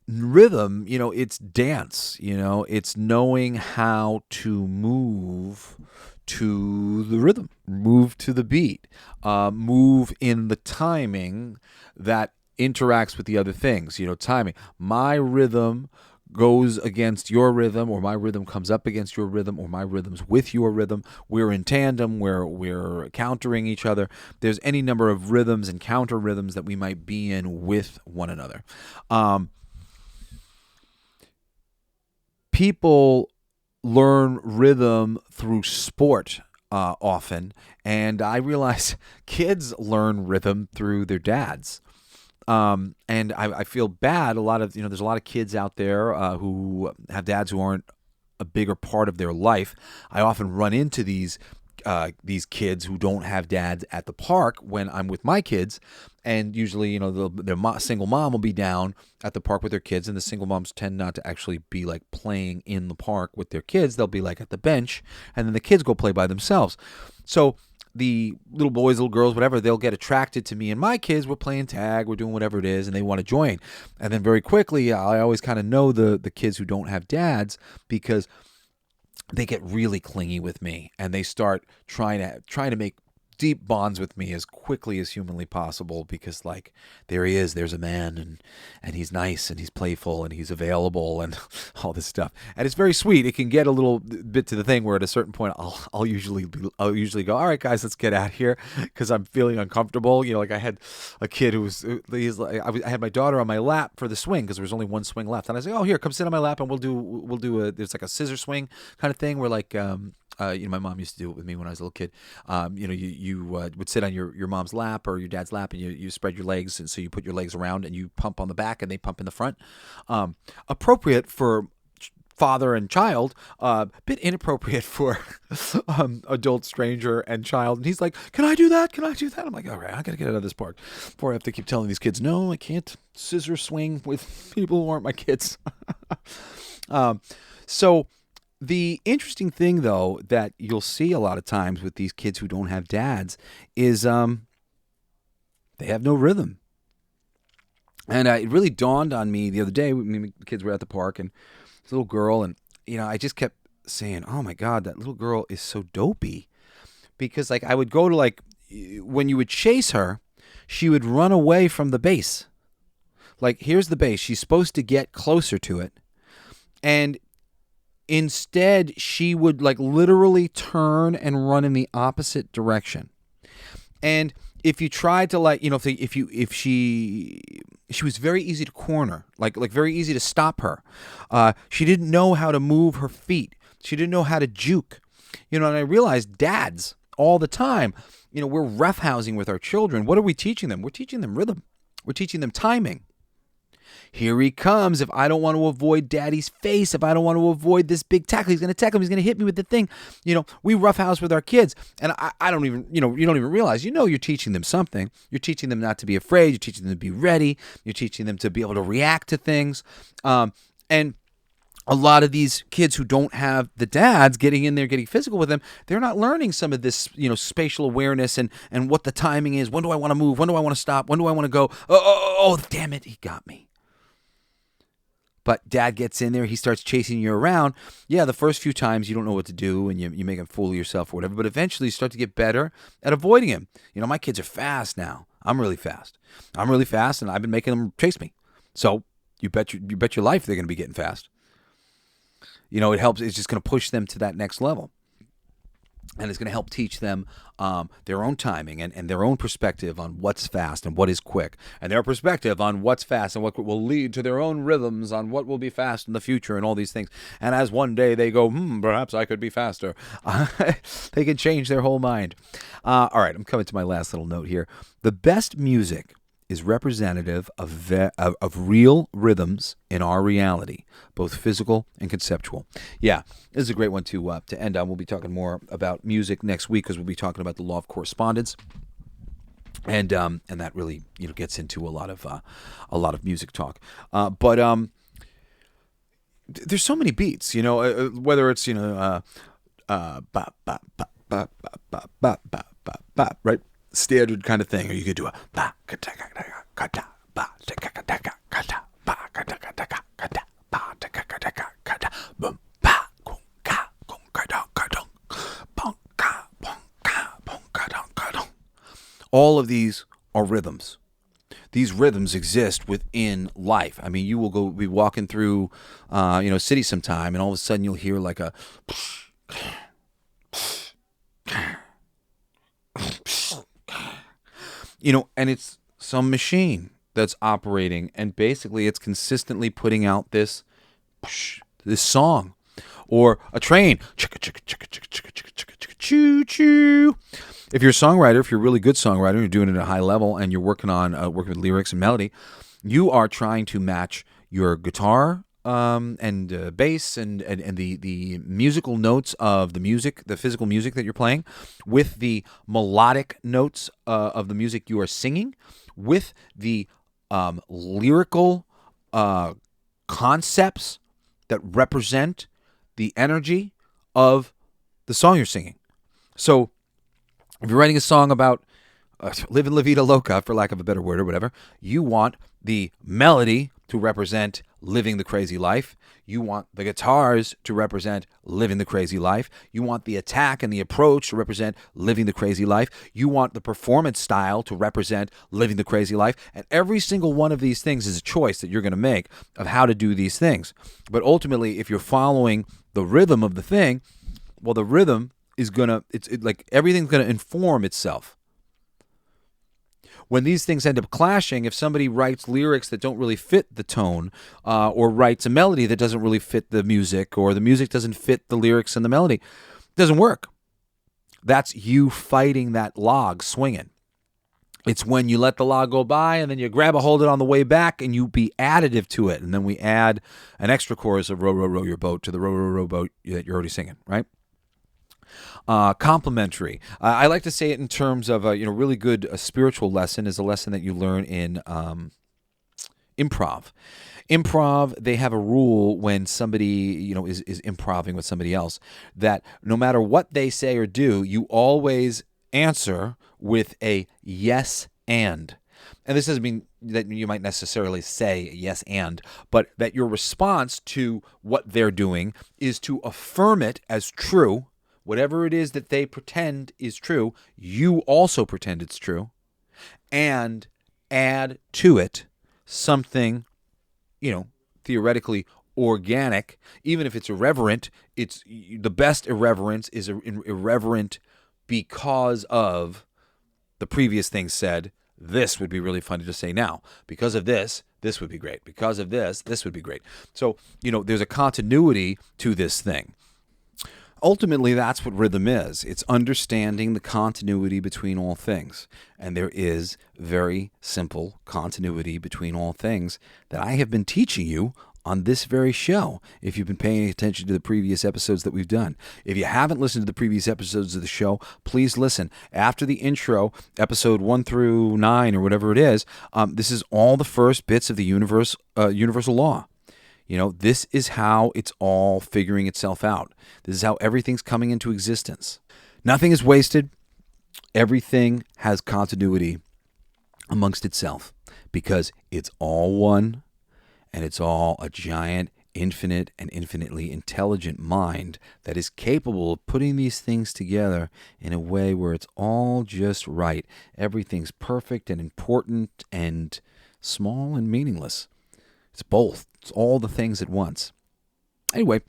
Rhythm, it's dance, it's knowing how to move to the rhythm, move to the beat, move in the timing that interacts with the other things, timing. My rhythm goes against your rhythm, or my rhythm comes up against your rhythm, or my rhythm's with your rhythm. We're in tandem, we're countering each other. There's any number of rhythms and counter rhythms that we might be in with one another. People learn rhythm through sport often, and I realize kids learn rhythm through their dads. And I feel bad. There's a lot of kids out there who have dads who aren't a bigger part of their life. I often run into these kids who don't have dads at the park when I'm with my kids, and usually, their single mom will be down at the park with their kids, and the single moms tend not to actually be like playing in the park with their kids. They'll be like at the bench, and then the kids go play by themselves. So the little boys, little girls, whatever, they'll get attracted to me and my kids. We're playing tag, we're doing whatever it is, and they want to join. And then very quickly, I always kind of know the kids who don't have dads, because they get really clingy with me, and they start trying to make deep bonds with me as quickly as humanly possible, because like there he is, there's a man, and he's nice and he's playful and he's available and all this stuff, and it's very sweet. It can get a little bit to the thing where at a certain point I'll usually go, all right guys, let's get out of here, because I'm feeling uncomfortable. Like I had a kid who was I had my daughter on my lap for the swing, because there was only one swing left, and I said, oh, here, come sit on my lap and we'll do there's like a scissor swing kind of thing where like my mom used to do it with me when I was a little kid. You would sit on your mom's lap or your dad's lap, and you spread your legs, and so you put your legs around and you pump on the back and they pump in the front. Appropriate for father and child, bit inappropriate for adult, stranger, and child. And he's like, can I do that? Can I do that? I'm like, all right, I got to get out of this park before I have to keep telling these kids, no, I can't scissor swing with people who aren't my kids. So the interesting thing, though, that you'll see a lot of times with these kids who don't have dads is they have no rhythm. And it really dawned on me the other day. The kids were at the park, and this little girl, and I just kept saying, oh my God, that little girl is so dopey. Because like I would go to, like, when you would chase her, she would run away from the base. Like, here's the base. She's supposed to get closer to it. And instead, she would like literally turn and run in the opposite direction. And if you tried to, like, if she was very easy to corner, like very easy to stop her. She didn't know how to move her feet. She didn't know how to juke. And I realized dads all the time, we're roughhousing with our children. What are we teaching them? We're teaching them rhythm. We're teaching them timing. Here he comes. If I don't want to avoid daddy's face, if I don't want to avoid this big tackle, he's going to tackle him. He's going to hit me with the thing. We roughhouse with our kids. And I don't even, you don't even realize, you're teaching them something. You're teaching them not to be afraid. You're teaching them to be ready. You're teaching them to be able to react to things. And a lot of these kids who don't have the dads getting in there, getting physical with them, they're not learning some of this, spatial awareness and what the timing is. When do I want to move? When do I want to stop? When do I want to go? Oh, damn it. He got me. But dad gets in there, he starts chasing you around. Yeah, the first few times you don't know what to do, and you make him fool of yourself or whatever, but eventually you start to get better at avoiding him. My kids are fast now. I'm really fast, and I've been making them chase me. So you bet your life they're going to be getting fast. It helps. It's just going to push them to that next level. And it's going to help teach them their own timing and their own perspective on what's fast and what is quick, and their perspective on what's fast and what will lead to their own rhythms on what will be fast in the future and all these things. And as one day they go, perhaps I could be faster, they can change their whole mind. All right, I'm coming to my last little note here. The best music is representative of real rhythms in our reality, both physical and conceptual. Yeah, this is a great one to end on. We'll be talking more about music next week, because we'll be talking about the law of correspondence, and that really gets into a lot of music talk. But there's so many beats, whether it's ba ba ba ba ba ba ba ba, right? Standard kind of thing, or you could do a ba ka ta ka ka ta ba ta ka ta ka ka ta ba ka ta ka ta ka ta ba ta ka ta ka ta boom ba gung ka da ka dong bong ka bong ka dong ka dong. All of these are rhythms. These rhythms exist within life. I mean, you will be walking through a city sometime, and all of a sudden you'll hear like a and it's some machine that's operating, and basically it's consistently putting out this song. Or a train, choo choo. If you're a songwriter, if you're a really good songwriter, you're doing it at a high level, and you're working with lyrics and melody, you are trying to match your guitar and bass and the musical notes of the music, the physical music that you're playing, with the melodic notes of the music you are singing, with the lyrical concepts that represent the energy of the song you're singing. So if you're writing a song about living La Vida Loca, for lack of a better word or whatever, you want the melody to represent living the crazy life. You want the guitars to represent living the crazy life. You want the attack and the approach to represent living the crazy life. You want the performance style to represent living the crazy life. And every single one of these things is a choice that you're going to make of how to do these things. But ultimately, if you're following the rhythm of the thing, well, the rhythm is going to, it's like everything's going to inform itself. When these things end up clashing, if somebody writes lyrics that don't really fit the tone, or writes a melody that doesn't really fit the music, or the music doesn't fit the lyrics and the melody, it doesn't work. That's you fighting that log swinging. It's when you let the log go by and then you grab a hold of it on the way back and you be additive to it. And then we add an extra chorus of row, row, row your boat to the row, row, row boat that you're already singing, right? Complementary. I like to say it in terms of a really good spiritual lesson is a lesson that you learn in improv. Improv, they have a rule when somebody is improving with somebody else that no matter what they say or do, you always answer with a yes and. And this doesn't mean that you might necessarily say yes and, but that your response to what they're doing is to affirm it as true. Whatever it is that they pretend is true, you also pretend it's true, and add to it something, theoretically organic. Even if it's irreverent, it's the best irreverence is irreverent because of the previous thing said. This would be really funny to say now. Because of this, this would be great. Because of this, this would be great. So, there's a continuity to this thing. Ultimately, that's what rhythm is. It's understanding the continuity between all things. And there is very simple continuity between all things that I have been teaching you on this very show, if you've been paying attention to the previous episodes that we've done. If you haven't listened to the previous episodes of the show, please listen. After the intro, episode 1 through 9 or whatever it is, this is all the first bits of the universal law. This is how it's all figuring itself out. This is how everything's coming into existence. Nothing is wasted. Everything has continuity amongst itself because it's all one and it's all a giant, infinite, and infinitely intelligent mind that is capable of putting these things together in a way where it's all just right. Everything's perfect and important and small and meaningless. It's both. It's all the things at once. Anyway,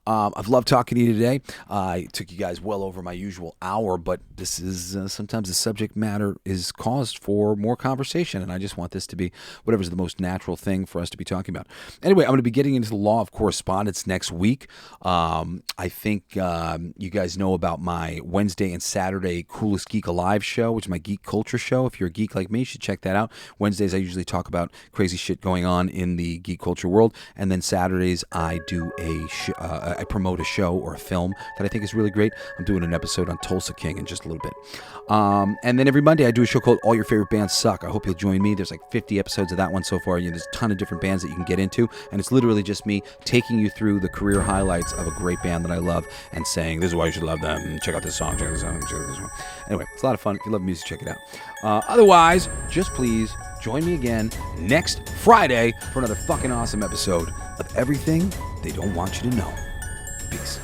I've loved talking to you today. I took you guys well over my usual hour, but this is sometimes the subject matter is caused for more conversation, and I just want this to be whatever's the most natural thing for us to be talking about. Anyway, I'm going to be getting into the law of correspondence next week. I think you guys know about my Wednesday and Saturday Coolest Geek Alive show, which is my geek culture show. If you're a geek like me, you should check that out. Wednesdays, I usually talk about crazy shit going on in the geek culture world, and then Saturdays, I do I promote a show or a film that I think is really great. I'm doing an episode on Tulsa King in just a little bit. And then every Monday I do a show called All Your Favorite Bands Suck. I hope you'll join me. There's like 50 episodes of that one so far. There's a ton of different bands that you can get into. And it's literally just me taking you through the career highlights of a great band that I love and saying, this is why you should love them. Check out this song, check out this song, check out this one. Anyway, it's a lot of fun. If you love music, check it out. Otherwise, just please join me again next Friday for another fucking awesome episode of Everything They Don't Want You to Know. Peace.